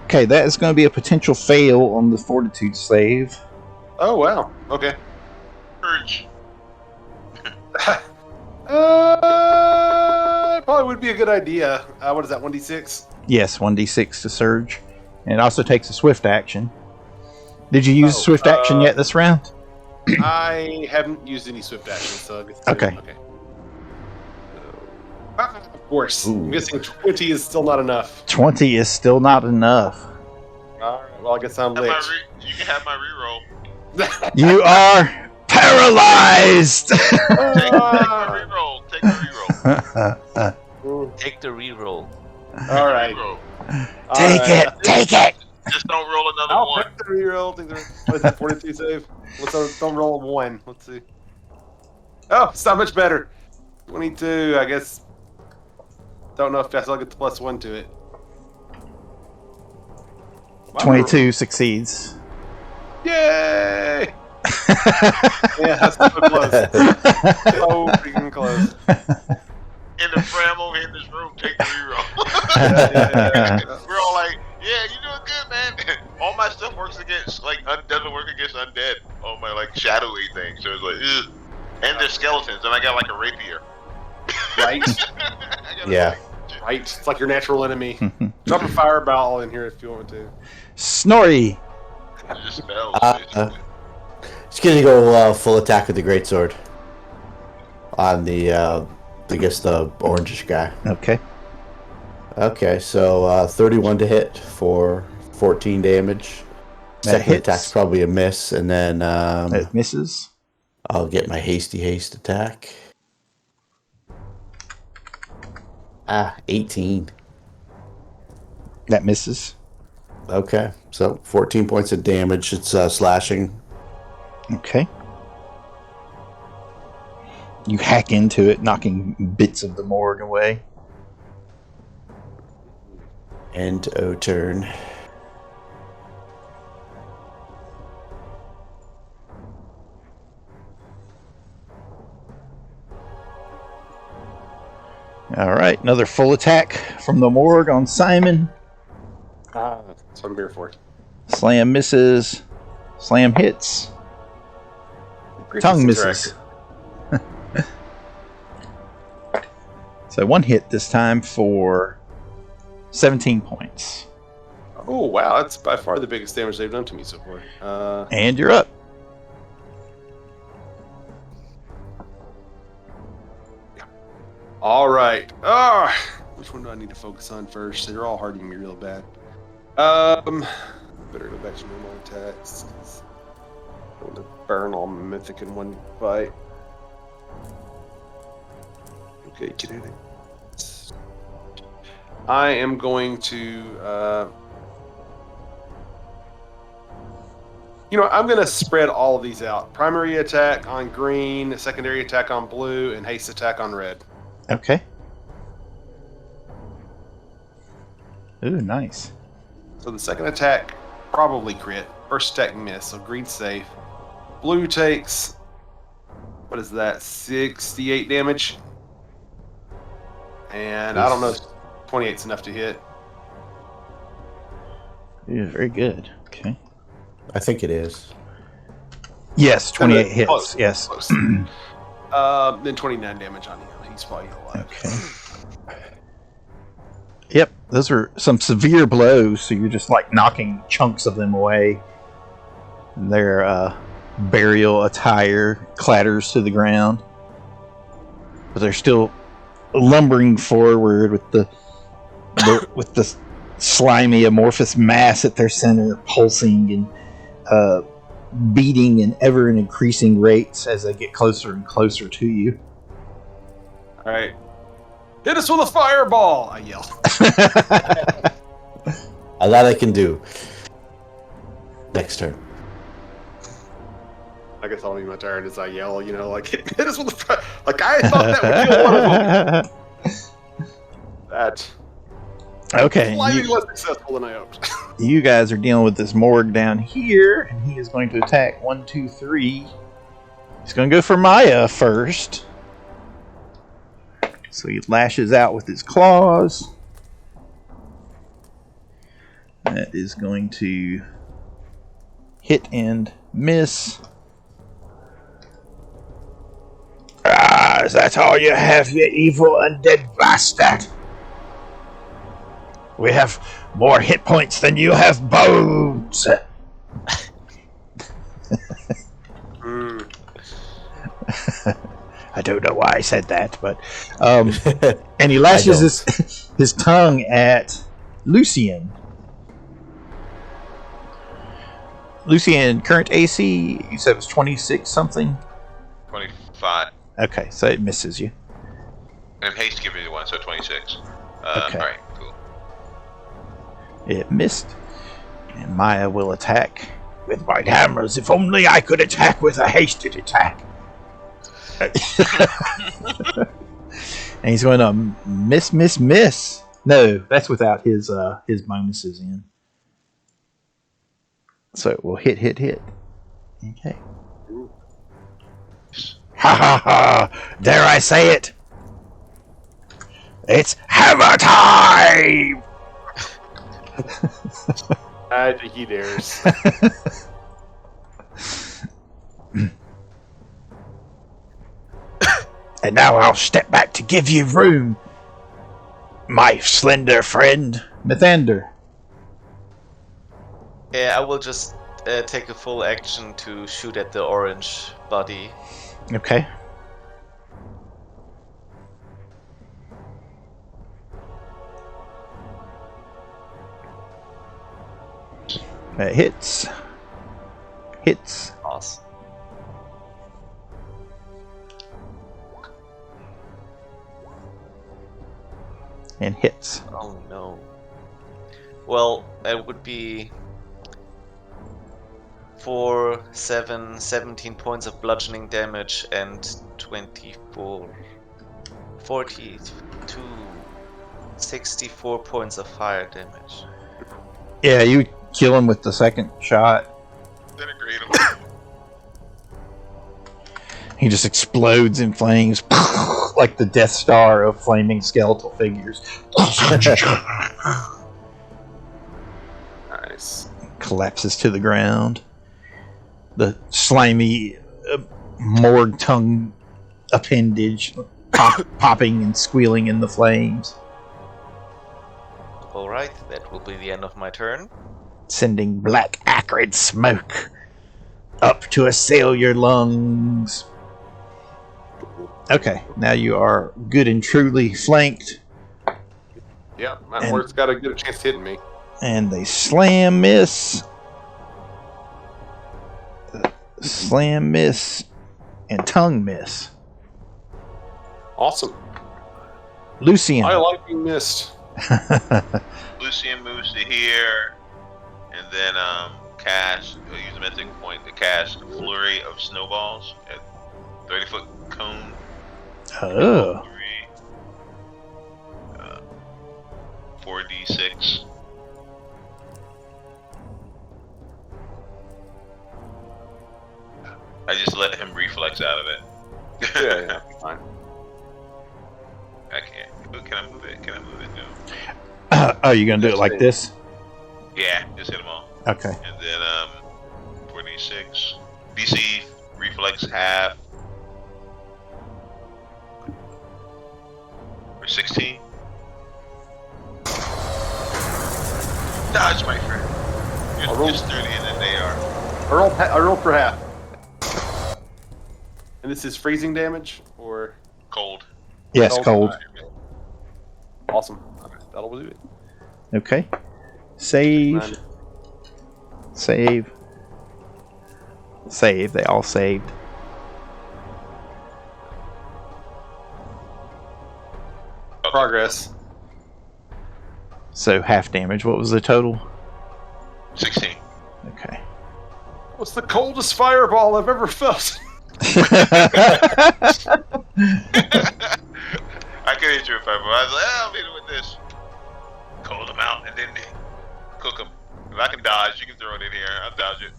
Okay, that is going to be a potential fail on the fortitude save. Oh, wow. Okay. Urge. Probably would be a good idea. What is that, 1d6? Yes, 1d6 to surge. And it also takes a swift action. Did you use swift action yet this round? I haven't used any swift action, so I guess Okay. Of course. Ooh. I'm guessing 20 is still not enough. 20 is still not enough. All right, well, I guess I'm Have late. you can have my reroll. You are paralyzed! Take my reroll. Take my reroll. Take the reroll. All right. Reroll. Take it! Take it! Just don't roll another I'll one. take the reroll. What is that, 42 save? Don't roll a 1. Let's see. Oh, it's not much better. 22, I guess. Don't know if I still get the +1 to it. Wow. 22 succeeds. Yay! Yeah, that's so close. So freaking close. In the frame over here in this room, take the reroll. Yeah. We're all like, yeah, you doing good, man. All my stuff works against, doesn't work against undead. All my, shadowy things. So it's like, ugh. And they're skeletons, and I got, a rapier. Right? Yeah. Right. It's like your natural enemy. Drop a fireball in here if you want to. Snorri! It just spells. It's gonna go full attack with the greatsword on the I guess the orangish guy. Okay. Okay, so 31 to hit for 14 damage. That Second hits. attack's probably a miss, and then It misses. I'll get my hasty haste attack. 18. That misses. Okay, so 14 points of damage. It's slashing. Okay. You hack into it, knocking bits of the morgue away. End O turn. All right, another full attack from the morgue on Simon. That's what I'm here for. Slam misses. Slam hits. Tongue misses. So one hit this time for 17 points. Oh, wow. That's by far the biggest damage they've done to me so far. And you're up. All right. Which one do I need to focus on first? They're all hurting me real bad. Better go back to normal attacks. I want to burn all mythic in one fight. Okay, get in it. I am going to, I'm going to spread all of these out. Primary attack on green, secondary attack on blue, and haste attack on red. Okay. Ooh, nice. So the second attack, probably crit. First attack miss, so green safe. Blue takes, what is that, 68 damage? And I don't know if 28's enough to hit. Ooh, very good. Okay. I think it is. Yes, 28 hits. Close, Yes. close. Then 29 damage on you. He's while you're alive. Okay. Yep, those are some severe blows, so you're just like knocking chunks of them away. Their burial attire clatters to the ground. But they're still lumbering forward with the slimy amorphous mass at their center, pulsing and beating in ever increasing rates as they get closer and closer to you. All right. Hit us with a fireball! I yell. That I can do. Next turn. I guess I'll be my turn as I yell, you know, like, hit us with a fire. Like, I thought that would kill one of them. That. Okay. Slightly less successful than I hoped. You guys are dealing with this Morg down here, and he is going to attack 1, 2, 3. He's going to go for Maya first. So he lashes out with his claws. That is going to hit and miss. Ah, is that all you have, you evil undead bastard? We have more hit points than you have bones. I don't know why I said that, but and he lashes his tongue at Lucian. Lucian, current AC, you said it was 26 something? 25. Okay, so it misses you. And haste give me the 1, so 26. Okay. Alright, cool. It missed. And Maya will attack with my hammers. If only I could attack with a hasted attack. And he's going to miss. No, that's without his bonuses in. So it will hit. Okay. Ha ha ha! Dare I say it? It's hammer time! I think he dares. And now I'll step back to give you room, my slender friend, Mithander. Yeah, I will just take a full action to shoot at the orange body. Okay. That hits. Awesome. And hits. Oh no. Well, that would be 17 points of bludgeoning damage and 64 points of fire damage. Yeah, you kill him with the second shot. Disintegrate him. He just explodes in flames, like the Death Star of flaming skeletal figures. Nice. Collapses to the ground. The slimy morgue tongue appendage popping and squealing in the flames. Alright, that will be the end of my turn. Sending black acrid smoke up to assail your lungs. Okay, now you are good and truly flanked. Yeah, my horse got a good chance hitting me. And they slam miss. Slam miss. And tongue miss. Awesome. Lucian. I like being missed. Lucian moves to here, and then use a mythic point to cast Flurry of Snowballs at 30-foot cone. Oh. 4d6. I just let him reflex out of it. Yeah, fine. I can't. Can I move it? No. Oh, you gonna do it like this? Yeah, just hit them all. Okay. And then 4d6. DC reflex half. For 16. Dodge, my friend. You're sturdier than they are. I roll for half. And this is freezing damage or Cold. Yes, cold. Awesome. Okay, that'll do it. Okay. Save. Save. Save. They all saved. Progress. So half damage. What was the total? 16. Okay. What's the coldest fireball I've ever felt? I could hit you if I was like, I'll beat him with this. Cold them out and then cook them. If I can dodge, you can throw it in here. I'll dodge it.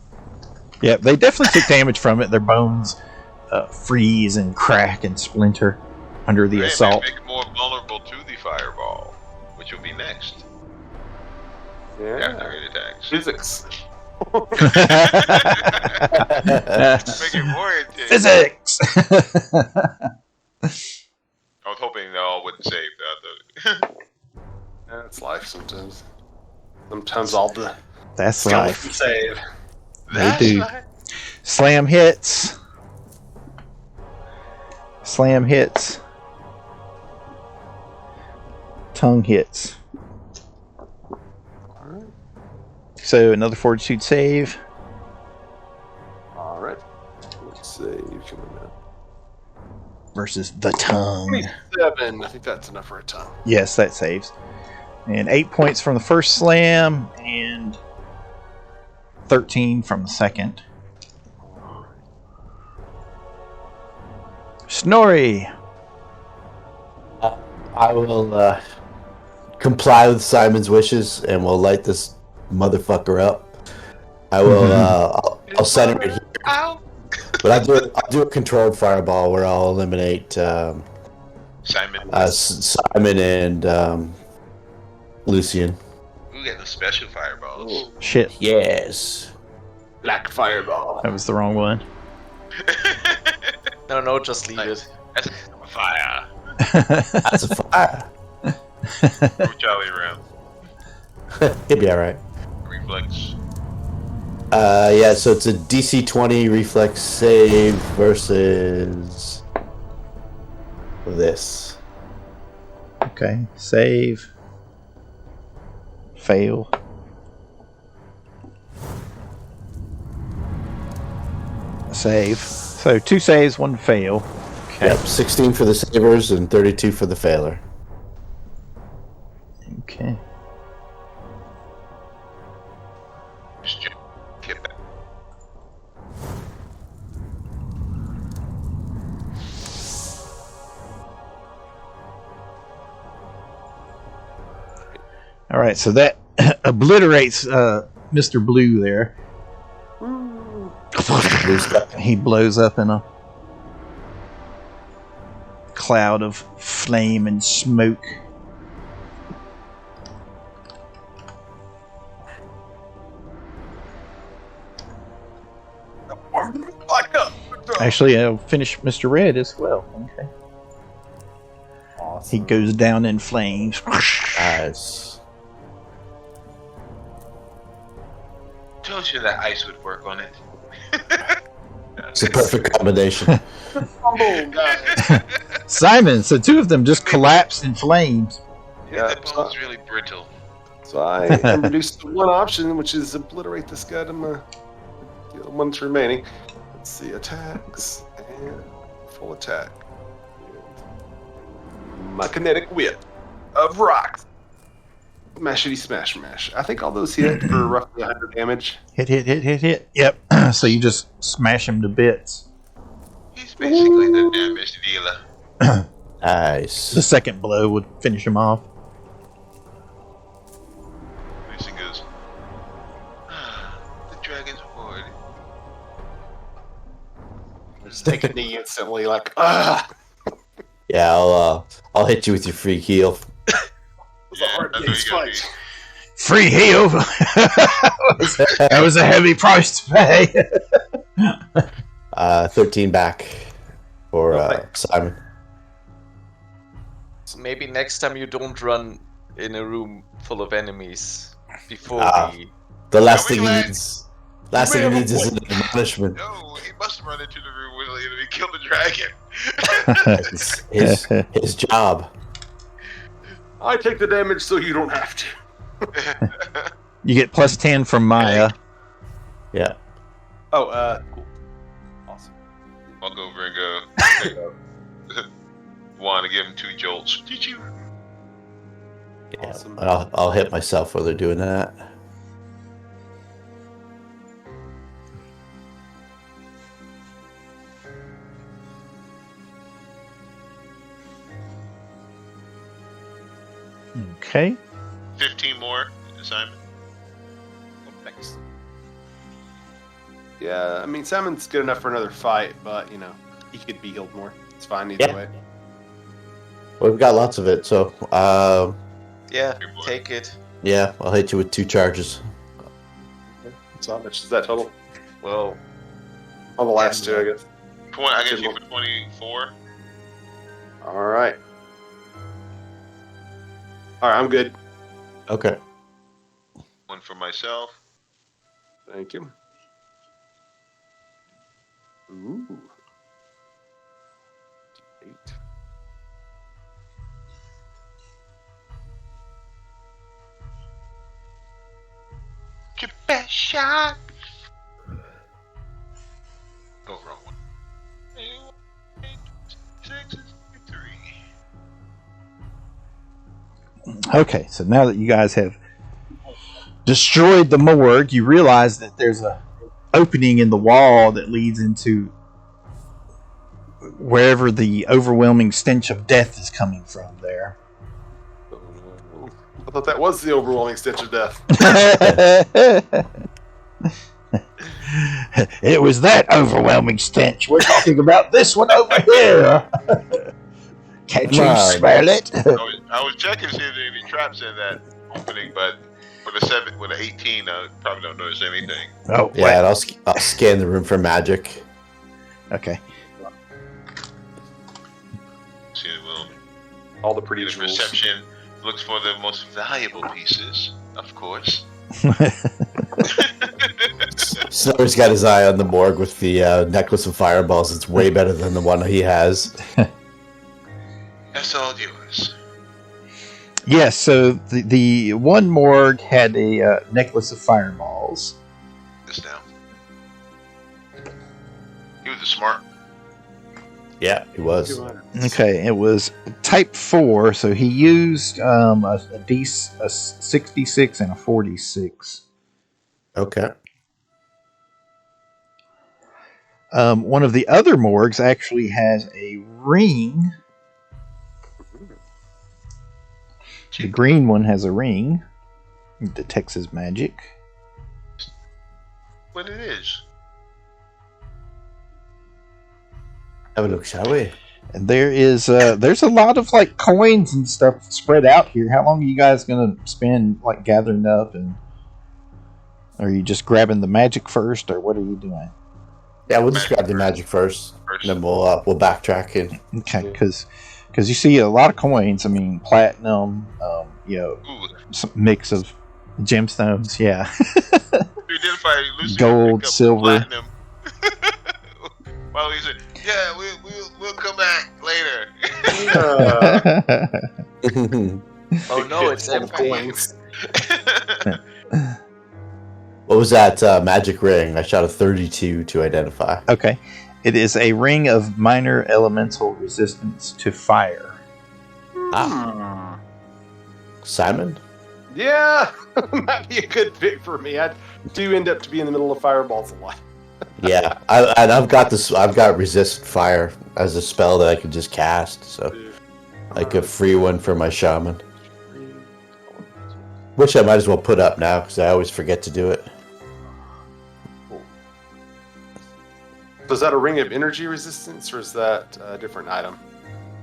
Yeah, they definitely took damage from it. Their bones freeze and crack and splinter under the assault. Make it more vulnerable to the fireball, which will be next. Yeah. After it attacks. Physics. Make it more intense. Physics! I was hoping they all wouldn't save that. Yeah, it's life sometimes. Sometimes all the That's life. skeletons save. They do. Slam hits. Slam hits. Tongue hits. Alright. So another fortitude save. Alright. Let's save coming up. Versus the tongue. 7. I think that's enough for a tongue. Yes, that saves. And 8 points from the first slam, and 13 from the second. Snorri! I will comply with Simon's wishes, and we'll light this motherfucker up. I will. I'll center it here. But I'll do a controlled fireball where I'll eliminate Simon. Simon and Lucian. We get the special fireballs. Shit, Yes. Black fireball. that was the wrong one. No, just leave it. That's a fire. That's a fire. Move Charlie around. He'll be alright. Reflex. Yeah, so it's a DC 20 reflex save versus this. Okay, save. Fail. Save. So 2 saves, 1 fail. Okay. Yep, 16 for the savers and 32 for the failer. Okay. Get back. All right, so that obliterates Mr. Blue there. He blows up in a cloud of flame and smoke. Actually, I'll finish Mr. Red as well. Okay. Awesome. He goes down in flames. Nice. Told you that ice would work on it. It's a perfect combination. Simon, so 2 of them just collapsed in flames. Yeah, Yeah, that bone's really brittle. So I am reduced to one option, which is obliterate this guy to my the ones remaining. Let's see, attacks and full attack. And my kinetic whip of rocks. Mashity smash mash. I think all those hit for roughly 100 damage. Hit. Yep. So you just smash him to bits. He's basically the damage dealer. Nice. The second blow would finish him off. Lucian goes, the dragon's horde. Just take a knee instantly, like, ah! Yeah, I'll hit you with your free heal. It was a hard that's day's what you gotta fight. Free heal. That was a heavy price to pay. 13 back for Okay. Simon. Maybe next time you don't run in a room full of enemies before The last Are we thing he glad- needs. Last thing he needs is an admonishment. No, he must have run into the room when the enemy killed the dragon. His job. I take the damage so you don't have to. You get plus 10 from Maya. Yeah. Oh, cool. Awesome. Walk over and go. Pick up. Want to give him 2 jolts? Did you? Yeah. Awesome. I'll hit myself while they're doing that. Okay. 15 more, Simon. Thanks. Yeah, I mean, Simon's good enough for another fight, but, he could be healed more. It's fine either way. Well, we've got lots of it, so Yeah, take it. yeah, I'll hit you with 2 charges. So how much is that total? Well, On the last 2, I guess. I got you for 24. All right. All right, I'm good. Okay. 1 for myself. Thank you. Ooh. 8. Your best shot. Oh, wrong one. 8, 6, 3. Okay, so now that you guys have destroyed the morgue, you realize that there's a opening in the wall that leads into wherever the overwhelming stench of death is coming from there. I thought that was the overwhelming stench of death. It was that overwhelming stench. We're talking about this one over here. Can't you smell it? I was checking to see if there are any traps in that opening, but with an 18, I probably don't notice anything. Oh, Yeah, and I'll scan the room for magic. Okay. See, we'll All the pretty get a rules. perception. Looks for the most valuable pieces, of course. Snowy's got his eye on the morgue with the necklace of fireballs. It's way better than the one he has. That's all yours. Yes, so the one morgue had a necklace of fireballs. This down. He was a smart. Yeah, he was. Okay, it was type 4, so he used a 66 and a 46. Okay. One of the other morgues actually has a ring. The green one has a ring. It detects his magic. What it is? Have a look, shall we? And there's a lot of like coins and stuff spread out here. How long are you guys gonna spend like gathering up, and are you just grabbing the magic first, or what are you doing? Yeah, we'll just grab the magic first, and then we'll backtrack in. Okay, because you see a lot of coins. I mean, platinum, Ooh, some mix of gemstones. Yeah, you identify Lucy gold, pick up silver. platinum. While he said, "Yeah, we'll come back later." oh no, it's empty. coins. What was that magic ring? I shot a 32 to identify. Okay, it is a ring of minor elemental resistance to fire. Ah. Simon? Yeah, might be a good pick for me. I do end up to be in the middle of fireballs a lot. Yeah, I've got resist fire as a spell that I can just cast, so like a free one for my shaman, which I might as well put up now because I always forget to do it. So is that a ring of energy resistance, or is that a different item?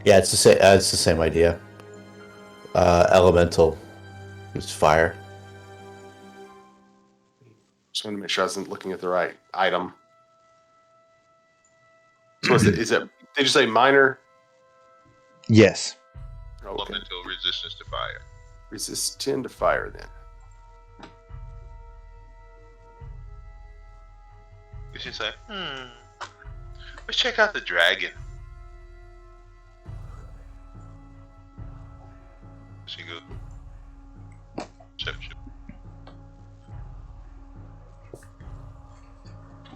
Yeah, it's the same idea. Elemental, it's fire. Just wanted to make sure I wasn't looking at the right item. So is it? Did you say minor? Yes. Elemental resistance to fire. Resist 10 to fire then. She's like, let's check out the dragon. She goes, perception.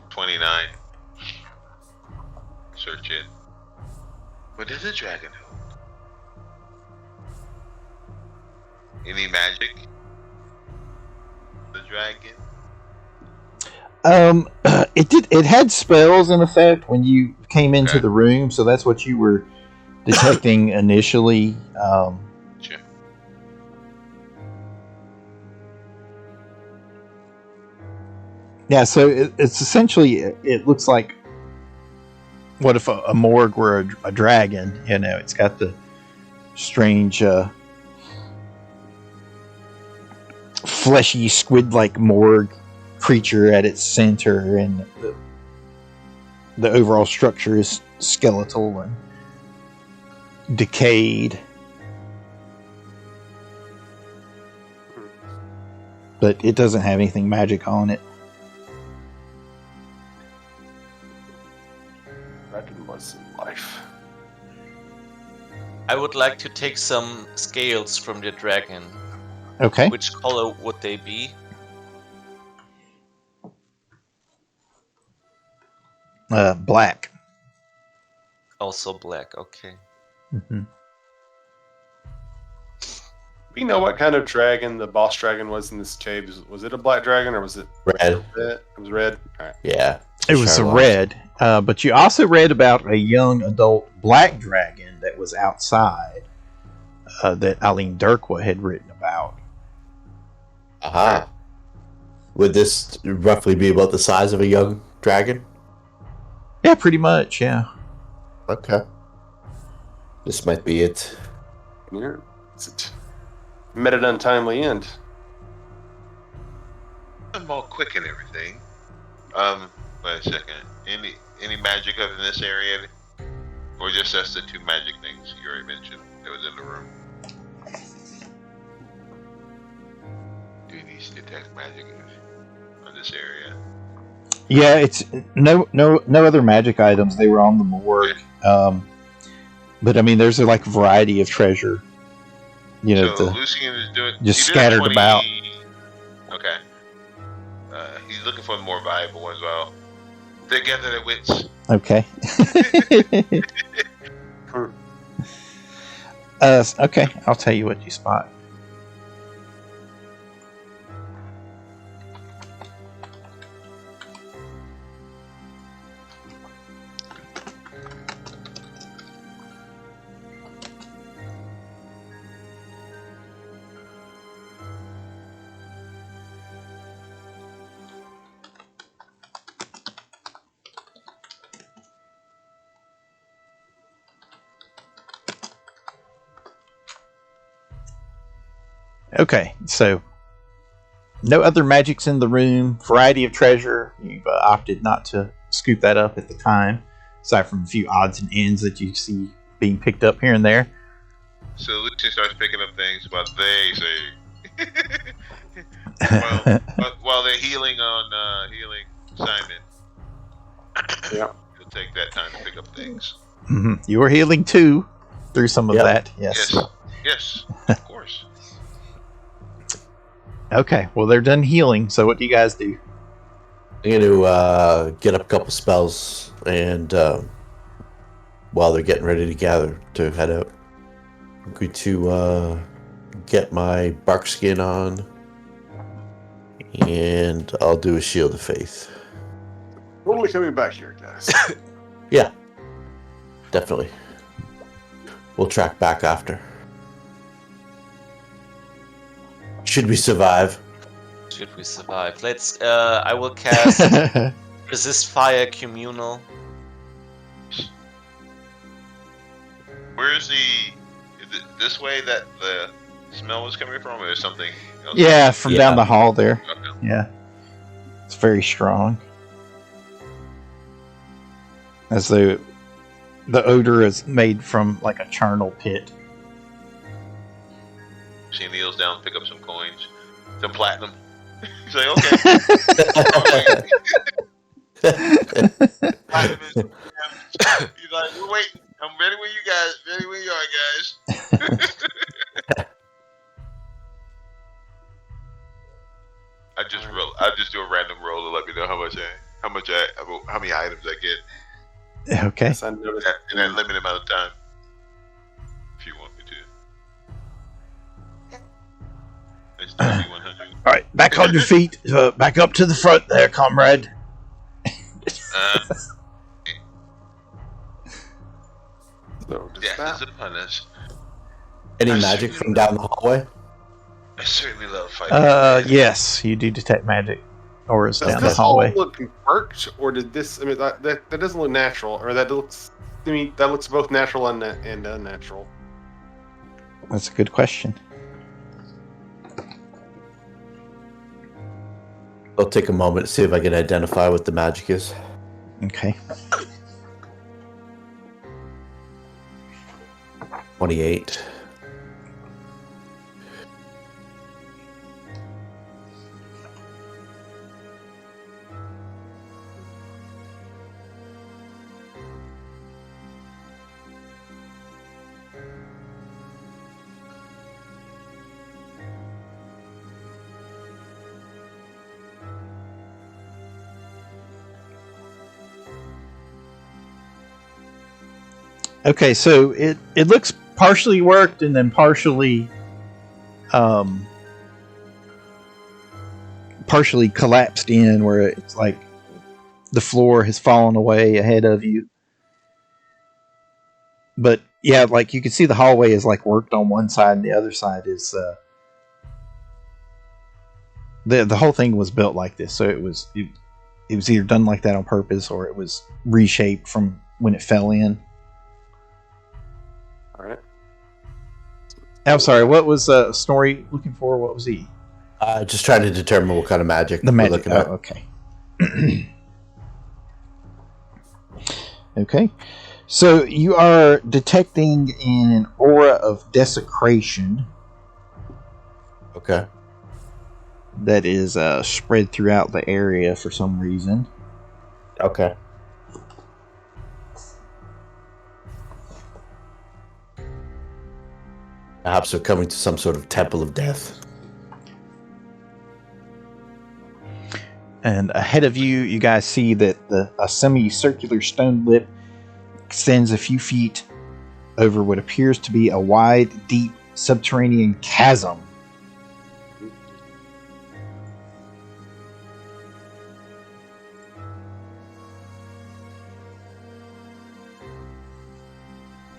29. Search it. What does a dragon hold? Any magic? The dragon? It had spells in effect when you came into the room, so that's what you were detecting initially. Sure. Yeah, so it's essentially, it looks like, what if a morgue were a dragon? You know, it's got the strange, fleshy, squid-like morgue creature at its center, and the overall structure is skeletal and decayed. But it doesn't have anything magic on it. Dragon was in life. I would like to take some scales from the dragon. Okay. Which color would they be? Black. Also black, okay. Mm-hmm. We know what kind of dragon the boss dragon was in this cave. Was it a black dragon or was it Red. It was red. All right. Yeah. It was a red. But you also read about a young adult black dragon that was outside that Eileen Dirkwa had written about. Aha. Would this roughly be about the size of a young dragon? Yeah, pretty much, yeah. Okay. This might be it. Yeah. Is it met an untimely end? I'm all quick and everything. Wait a second. Any magic up in this area? Or just that's the two magic things you already mentioned that was in the room? Do you need to detect magic in this area? Yeah, it's no other magic items. They were on the morgue. But I mean, there's a variety of treasure. You know, so Lucian is doing just scattered 20, about. Okay. He's looking for the more valuable ones. Well, they gather their wits. Okay. Okay, I'll tell you what you spot. Okay, so no other magics in the room. Variety of treasure. You've opted not to scoop that up at the time, aside from a few odds and ends that you see being picked up here and there. So Lucian starts picking up things about they say. while they're healing on healing Simon. Yeah. He'll take that time to pick up things. Mm-hmm. You were healing too through some of that. Yes. Yes, of course. Okay, well, they're done healing, so what do you guys do? I'm going to get up a couple spells, and while they're getting ready to gather to head out, I'm going to get my bark skin on, and I'll do a shield of faith. Totally coming back here, guys. Yeah, definitely. We'll track back after. Should we survive? Should we survive? Let's. I will cast Resist Fire Communal. Where is is it this way that the smell was coming from, or is something else? Yeah, from down the hall there. Okay. Yeah. It's very strong. As though the odor is made from a charnel pit. She kneels down, pick up some coins, some platinum. He's like, okay. Platinum is, he's like, we're waiting. I'm ready when you guys. Ready when you are, guys. I just do a random roll to let me know how many items I get Okay. Yes, I noticed. in that limited amount of time. If you want me to. It's 2100. All right, back on your feet. Back up to the front there, comrade. So, Death dispatch. is upon us. Any magic from down the hallway? I certainly love fighting. Yes, you do detect magic auras Does down the this all hallway. look quirked, or did this? I mean, that doesn't look natural, or that looks. I mean, that looks both natural and unnatural. That's a good question. I'll take a moment to see if I can identify what the magic is. Okay. 28. Okay, so it looks partially worked and then partially collapsed in, where it's like the floor has fallen away ahead of you. But yeah, like you can see the hallway is like worked on one side and the other side is the whole thing was built like this, so it was either done like that on purpose or it was reshaped from when it fell in. All right. I'm sorry, what was Snorri looking for? What was he? Just trying to determine what kind of magic The we're magic. looking at. Oh, okay. Okay. So you are detecting an aura of desecration Okay. that is spread throughout the area for some reason. Okay. Perhaps we're coming to some sort of temple of death. And ahead of you, you guys see that a semicircular stone lip extends a few feet over what appears to be a wide, deep subterranean chasm.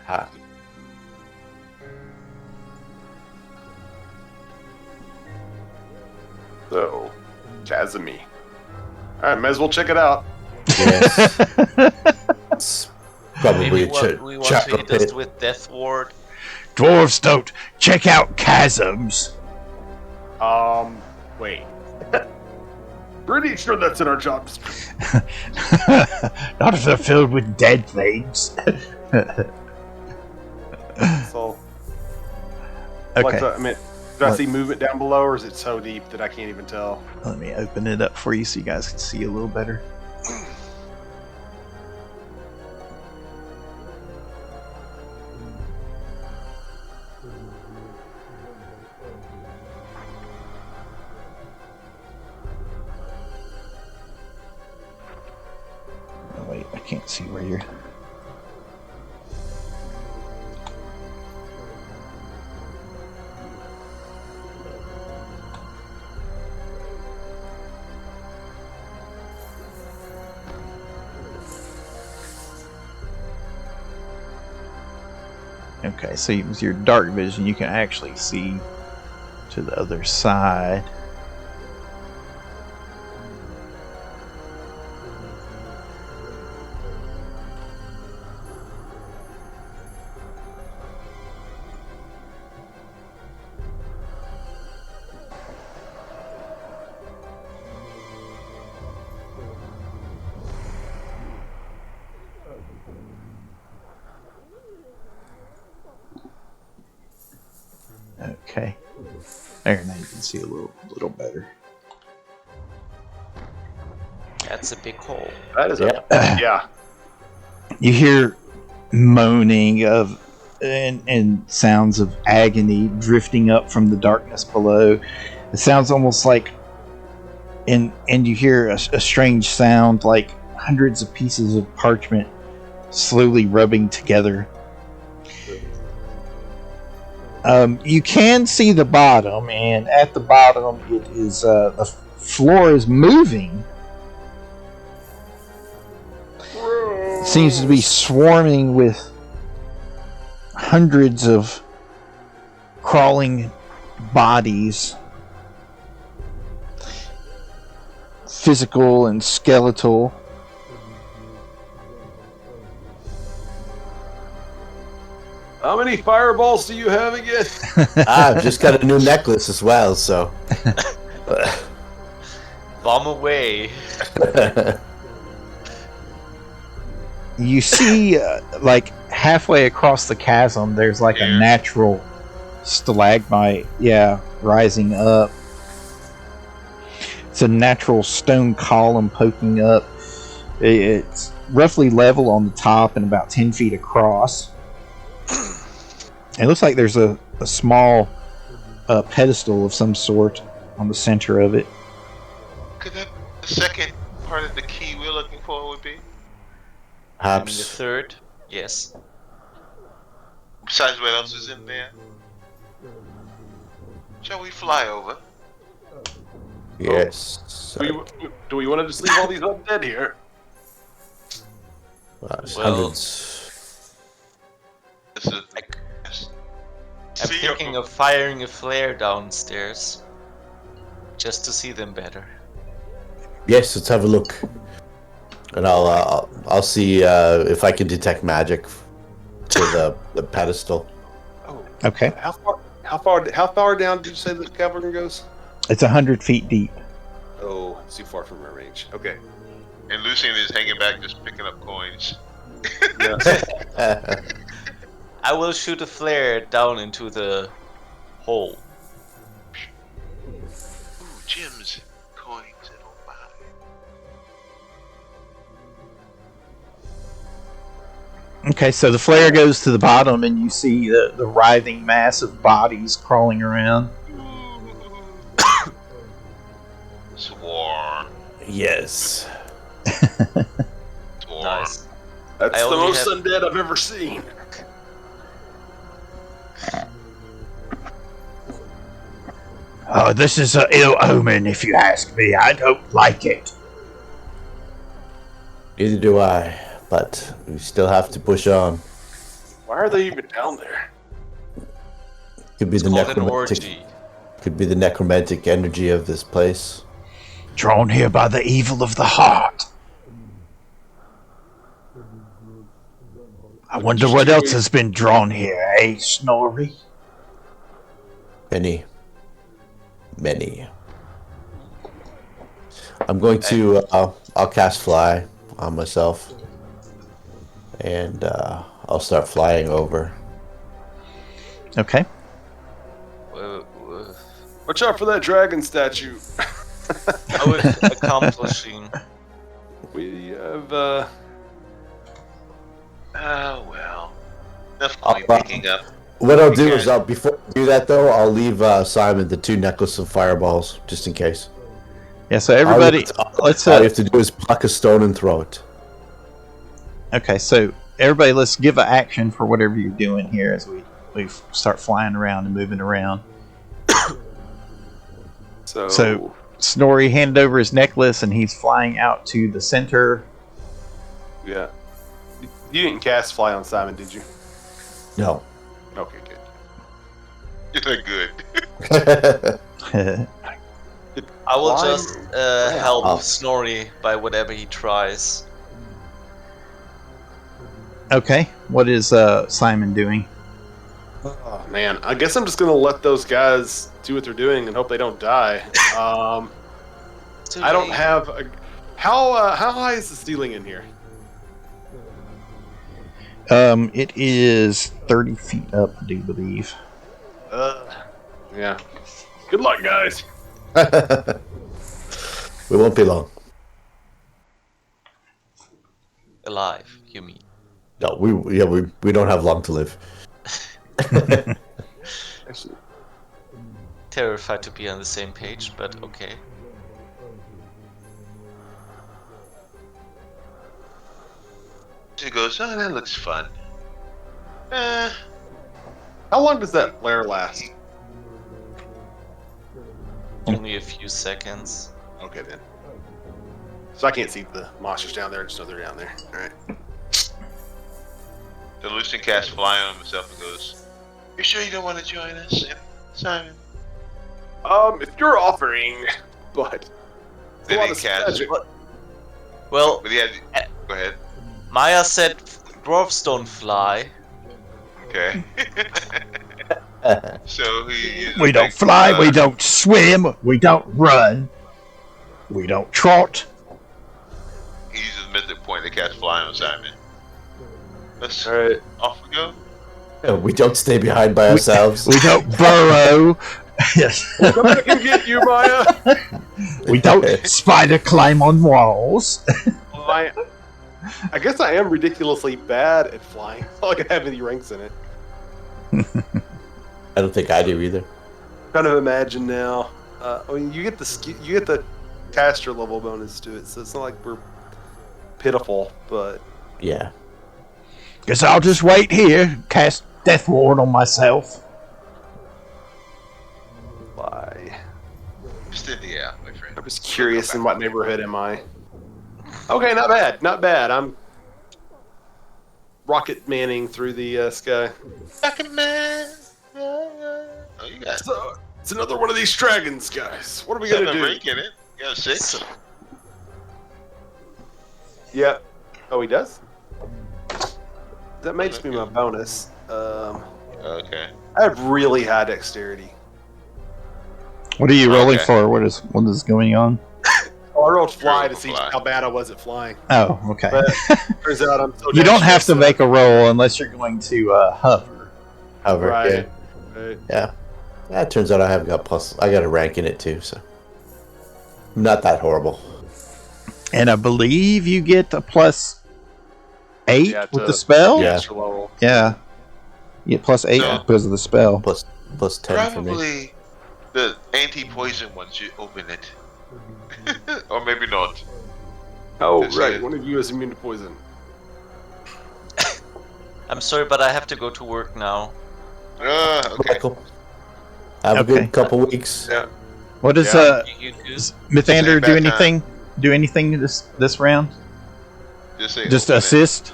Ah. So, Chasmy. All right, might as well check it out. Yes. It's probably Maybe a we want to chakra hit us pit. with Death Ward. Dwarves don't check out chasms. Wait. Pretty sure that's in our job description. Not if they're filled with dead things. So, Okay. I mean, do I see movement down below, or is it so deep that I can't even tell? Let me open it up for you so you guys can see a little better. Oh, wait, I can't see where you're... Okay, so with your dark vision, you can actually see to the other side. Okay. There, now you can see a little better. That's a big hole. That is yeah. You hear moaning of and sounds of agony drifting up from the darkness below. It sounds almost like, and you hear a strange sound like hundreds of pieces of parchment slowly rubbing together. You can see the bottom, and at the bottom, it is the floor is moving. It seems to be swarming with hundreds of crawling bodies, physical and skeletal. How many fireballs do you have again? I've just got a new necklace as well, so. Bomb away. You see, like halfway across the chasm, there's like a natural stalagmite, rising up. It's a natural stone column poking up. It's roughly level on the top and about 10 feet across. It looks like there's a small pedestal of some sort on the center of it. Could that the second part of the key we're looking for would be? And the third, yes. Besides what else is in there? Shall we fly over? Yes. Do we want to just leave all these undead here? Hundreds. This is I'm thinking of firing a flare downstairs, just to see them better. Yes, let's have a look, and I'll see if I can detect magic to the pedestal. Oh, Okay. How far down did you say the cavern goes? It's 100 feet deep. Oh, it's too far from our range. Okay. And Lucian is hanging back, just picking up coins. Yeah. I will shoot a flare down into the hole. Ooh, gems, coins, and all that. Okay, so the flare goes to the bottom, and you see the writhing mass of bodies crawling around. Swarm. Yes. Swarm. Nice. That's I the only most have- undead I've ever seen. Oh, this is an ill omen, if you ask me. I don't like it. Neither do I, but we still have to push on. Why are they even down there? Could be It's the called an necromantic. orgy. Could be the necromantic energy of this place. Drawn here by the evil of the heart. I wonder what else has been drawn here, eh, Snorri? Many. I'm going to. I'll cast fly on myself, and I'll start flying over. Okay. Watch out for that dragon statue. I was accomplishing. We have. Oh well. Enough I'll- coin picking up. What I'll do Okay. is, before I do that though, I'll leave Simon the 2 necklace of fireballs just in case. Yeah, so everybody, let's... all you have to do is pluck a stone and throw it. Okay, so everybody, let's give an action for whatever you're doing here as we start flying around and moving around. So Snorri handed over his necklace, and he's flying out to the center. Yeah. You didn't cast fly on Simon, did you? No. Okay, good. You're good. I will Flying just help Oh. Snorri by whatever he tries. Okay, what is Simon doing? Oh man, I guess I'm just gonna let those guys do what they're doing and hope they don't die. Too I don't late. have a. How high is the ceiling in here? It is 30 feet up, I do believe. Yeah. Good luck, guys. We won't be long. Alive, you mean? No, we don't have long to live. Actually, Terrified to be on the same page, but okay. She goes, oh, that looks fun. how long does that flare last? Only a few seconds. Okay, then. So I can't see the monsters down there. I just know they're down there. All right. The Lucian casts fly on himself and goes, you sure you don't want to join us, Simon? If you're offering, but Then he casts. Well, But he had. Go ahead. Maya said dwarves don't fly. Okay. So he. uses We don't like, fly, we don't swim, we don't run, we don't trot. He uses mythic point to cast fly on Simon. Let's. All right. Off we go. We don't stay behind by ourselves. We don't burrow. Yes. Come back and get you, Maya. We don't spider climb on walls. I guess I am ridiculously bad at flying. It's not like I have any ranks in it. I don't think I do either. Kind of imagine now. I mean, you get the caster level bonus to it, so it's not like we're pitiful, but Yeah. Guess I'll just wait here, cast Death Ward on myself. why? Just in the air, my friend. I'm just curious in what neighborhood am I? Okay, not bad, not bad. I'm rocket manning through the sky. Rocket man. Oh, you got So, it's another one of these dragons, guys. What are we gonna 7 do? rank in it. You got 6. Yeah. Oh, he does? That might just be my bonus. Okay. I have really high dexterity. What are you rolling Okay. for? What is going on? Oh, I rolled fly Roll to for see fly. how bad I was at flying. Oh, okay. But turns out I'm so You don't have dexterous to that- make a roll unless you're going to hover. However, Right. Right. yeah. It turns out I got a rank in it too, so not that horrible. And I believe you get a +8 Yeah, with to- the spell? Yeah. Extra level. Yeah. You get +8 So- because of the spell. Plus 10 for me. Probably the anti-poison one should open it. Or maybe not. Oh, That's right. it. One of you is immune to poison. I'm sorry, but I have to go to work now. Okay. Michael, have a Okay. good couple weeks. Yeah. What does Yeah. You do? Mythander do Same anything? Do anything this round? Just say Just open it. assist?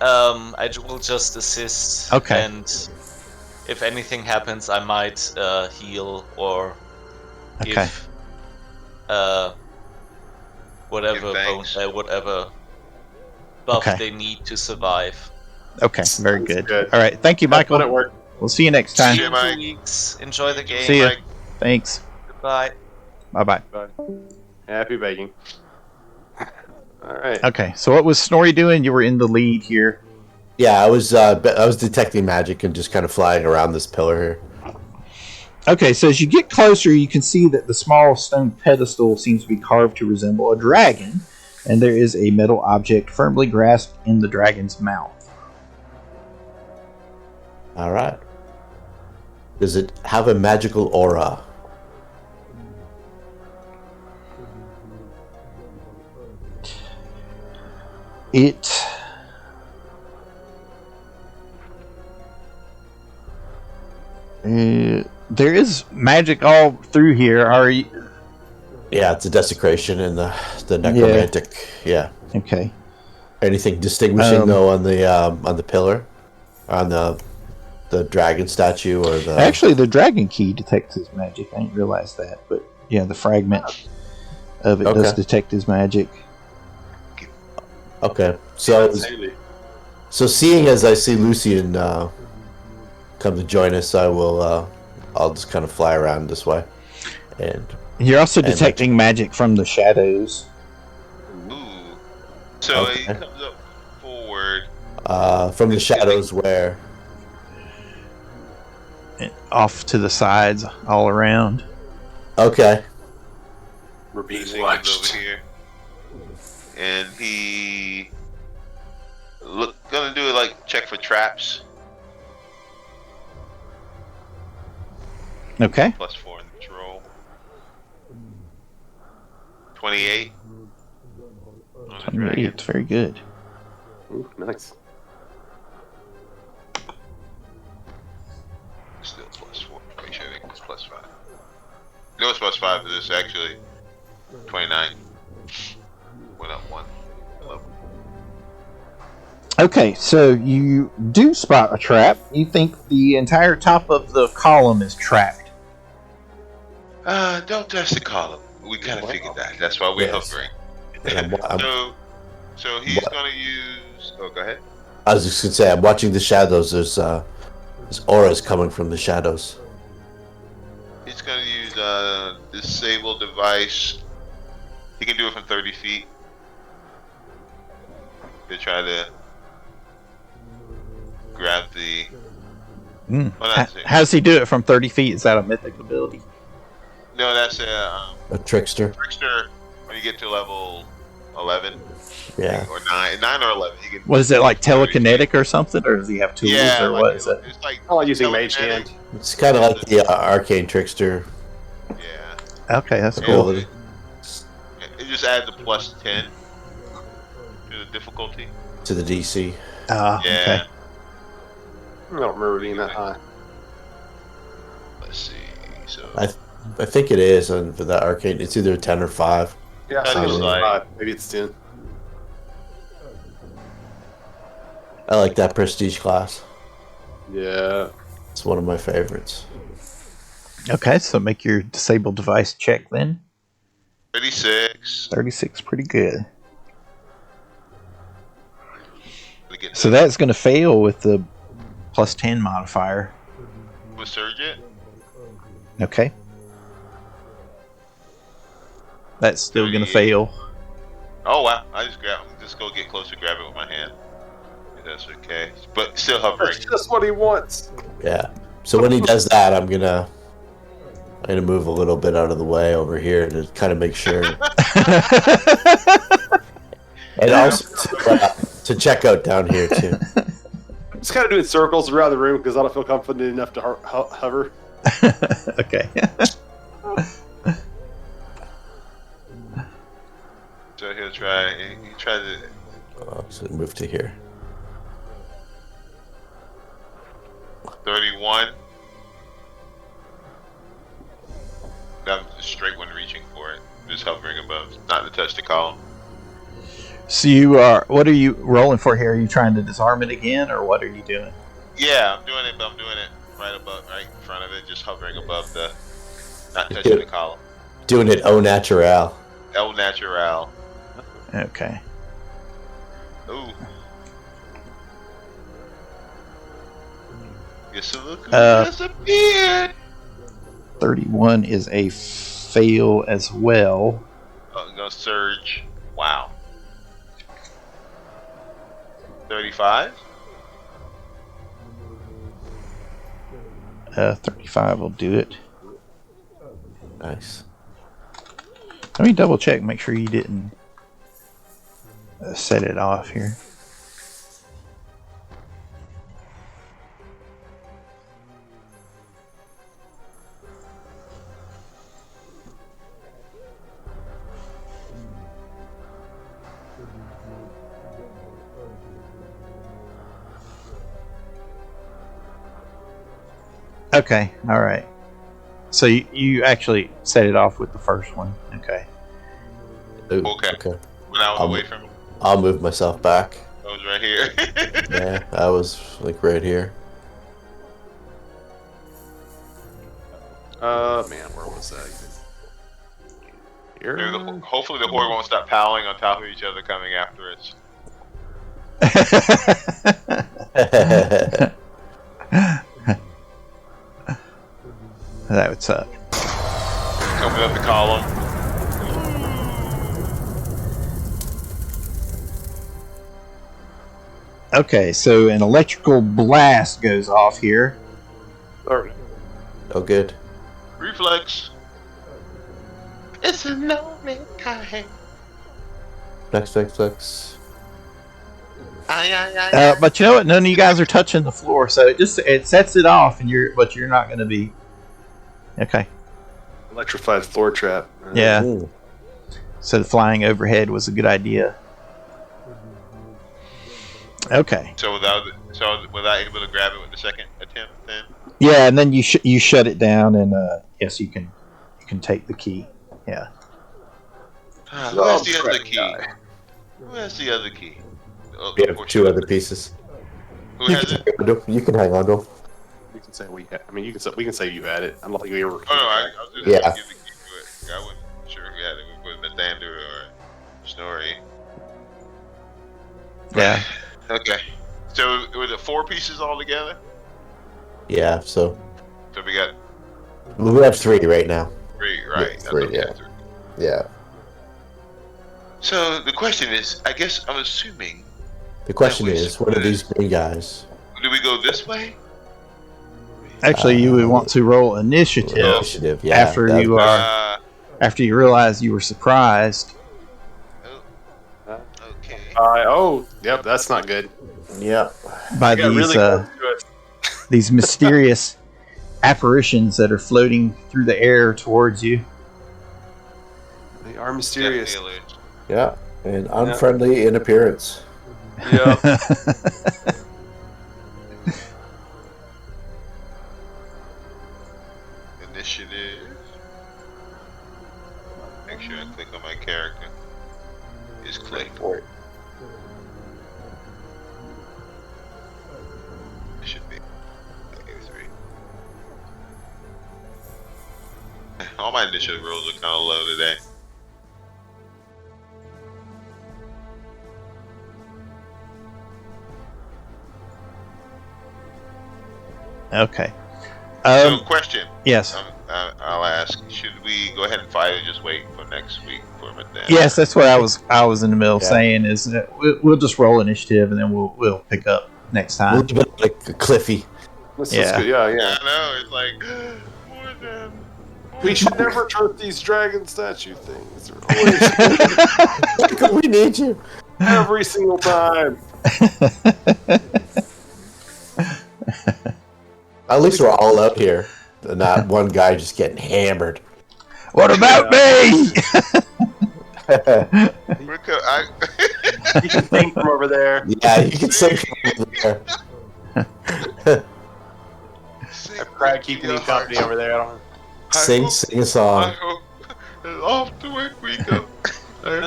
Will just assist. Okay. And if anything happens, I might Okay. heal or give Give thanks. whatever buff Okay. they need to survive. Okay, very Sounds good. good. All right, thank you, Have fun at Michael. work. We'll see you next time. See you, In 2 Mike. weeks. Enjoy the game. See ya. Mike. Thanks. Goodbye. Bye bye. Happy baking. All right. Okay, so what was Snorri doing? You were in the lead here. Yeah, I was detecting magic and just kind of flying around this pillar here. Okay, so as you get closer, you can see that the small stone pedestal seems to be carved to resemble a dragon, and there is a metal object firmly grasped in the dragon's mouth. All right. Does it have a magical aura? There is magic all through here. Are you Yeah, it's a desecration in the necromantic. Yeah. okay? Anything distinguishing though on the pillar, on the dragon statue or the Actually, the dragon key detects his magic. I didn't realize that, but yeah, the fragment of it does Okay. detect his magic. Okay. So seeing as I see Lucian come to join us, I'll just kind of fly around this way. And You're also And detecting magic from the shadows. Ooh. So he Okay. comes up forward. from the shadows where off to the sides, all around. Okay. We're being Over watched. here. And gonna do like check for traps. Okay. +4 in the roll. 28. On the dragon. It's very good. Ooh, nice. Still +4. Make sure I think it's +5. No, it's +5 for this actually. 29. Went up 1 level. Okay, so you do spot a trap. You think the entire top of the column is trapped. Don't touch the column. We kind of figured that. That's why we're Yes. hovering. And So he's gonna use. Oh, go ahead. I was just gonna say, I'm watching the shadows. There's auras coming from the shadows. He's gonna use disable device. He can do it from 30 feet. To try to grab the. Well, that's it. How does he do it from 30 feet? Is that a mythic ability? No, that's A trickster. trickster. When you get to level 11 Yeah. or 9 or 11, you can. What is it, like telekinetic or something? Or does he have tools? Yeah, or like what is it? It's like I like using Mage telekinetic. Hand. It's kind of like the arcane trickster Yeah. Okay, that's cool. ability. It just adds a +10 to the difficulty. To the DC. Yeah. Okay. I don't remember being that high. Let's see. So I think it is for that arcane. It's either 10 or 5. Yeah, That I think is it's like- 5. Maybe it's 10. I like that prestige class. Yeah. It's one of my favorites. Okay, so make your disable device check then. 36. 36, pretty good. We get So that's going to fail with the +10 modifier. Resurgent. Okay. That's still going to fail. Oh wow! Just go get closer, grab it with my hand. If that's okay. But still hovering. That's just what he wants. Yeah. So when he does that, I'm gonna move a little bit out of the way over here to kind of make sure, and also to check out down here too. I'm just kind of doing circles around the room because I don't feel confident enough to hover. Okay. So he'll try. He tries to. So move to here. 31. That was a straight one reaching for it. Just hovering above, not to touch the column. So what are you rolling for here? Are you trying to disarm it again, or what are you doing? Yeah, I'm doing it, but I'm doing it right in front of it, just hovering above not touching the column. Doing it au naturel. El natural. Okay. Ooh. Yes, look who disappeared. 31 is a fail as well. Oh, I'm gonna surge. Wow. 35. 35 will do it. Nice. Let me double check, make sure you didn't set it off here. Okay, alright. So you actually set it off with the first one. Okay. Ooh, Okay. When I was away from him, I'll move myself back. I was right here. Yeah, I was like right here. Man, where was that? Here? Maybe hopefully the horde won't stop palling on top of each other coming after us. That would suck. Coming up the column. Okay, so an electrical blast goes off here. Or Oh, good. Reflex. It's a lonely time. Flex. But you know what? None of you guys are touching the floor, so it sets it off, and you're not going to be. Okay. Electrified floor trap. Yeah. Ooh. So the flying overhead was a good idea. Okay. So without able to grab it with the second attempt, then. Yeah, and then you shut it down, and yes, you can take the key. Yeah. Who has the other key? Who has the other key? Oh, We have 2 other pieces. Who has it? You can hang on to them. You can say we can say you had it. I don't think we ever. Oh no, I was just Yeah. gonna give the key to it. I wasn't sure who had it with Mathander or Snorri. Yeah. Okay. So was it 4 pieces altogether? Yeah, so So we got we have 3 right now. 3, right? Yeah, 3, Okay, yeah. 3. Yeah. So the question is, I guess I'm assuming, The question That was is, what are good. these green guys? do we go this way? Actually, you would want to roll initiative Initiative, yeah. after that- you are after you realize you were surprised. Okay. Yep, that's not good. Yeah. By I got these really close to it. these mysterious apparitions that are floating through the air towards you. They are mysterious. Definitely Yeah. And unfriendly in appearance. Yep. Initiative. Make sure I click on my character. Is click. It should be. -3. All my initiative rolls are kind of low today. Okay. So, question. Yes. I'll ask. Should we go ahead and fight or just wait for next week for Mathander? Yes, that's what I was in the middle of Yeah. saying. Is that we'll just roll initiative and then we'll pick up next A time. little bit like Cliffy. This Yeah. is good. Yeah. Yeah, I know. It's like more of them. We should never trust these dragon statue things. They're always We need you. every single time. At least we're all out here. And not one guy just getting hammered. What about me? You can think from over there. Yeah, you can sing from there. I tried keeping you company over there. I don't. Sing a song. Off to work we go. We're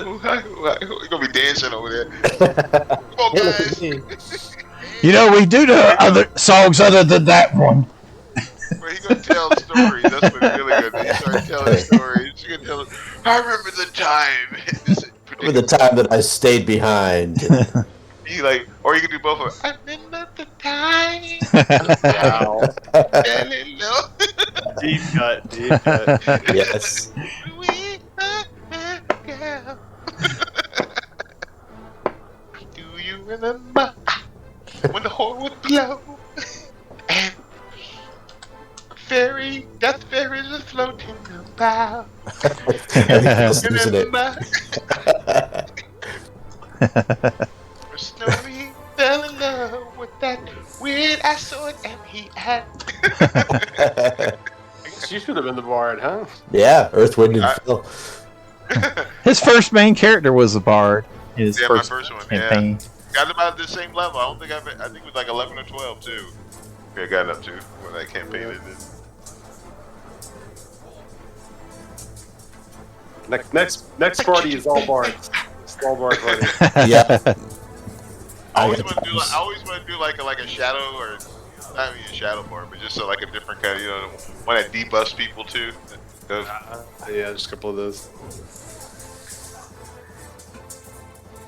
gonna be dancing over there. Come on, guys. You know, we do know other songs other than that one. But he gonna tell stories. That's what he's really gonna do. He started telling stories. He's gonna tell us, I remember the time. Remember the time that I stayed behind. He like, or you can do both of them. I remember the time. Wow. No. Deep cut. Yes. Do you remember when the horn would blow and death fairies were floating about? Isn't it? Snowy fell in love with that weird ass sword and he had. You should have been the bard, huh? Yeah, Earth, Wind, and Phil. His first main character was a bard. His Yeah, first my first one. campaign. Got about the same level. I don't think I think it was like 11 or 12 too. Yeah, got up to when that campaign ended. Next party is all bards. It's all bard party. Yeah. I always want to do like a shadow or not even a shadow part, but just like a different kind of one that debuffs people too. Yeah, just a couple of those.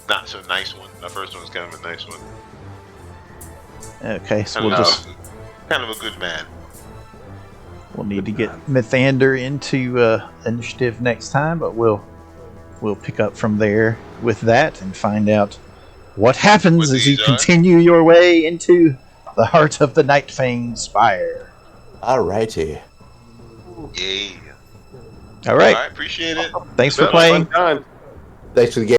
Not so nice one. The first one was kind of a nice one. Okay, so we'll just kind of a good man. we'll need to get Mathander into initiative next time, but we'll pick up from there with that and find out what happens as you continue your way into the heart of the Nightfang Spire. Alrighty. Yeah. All right. All right. Appreciate it. Thanks for Fun playing. time. Thanks for the game.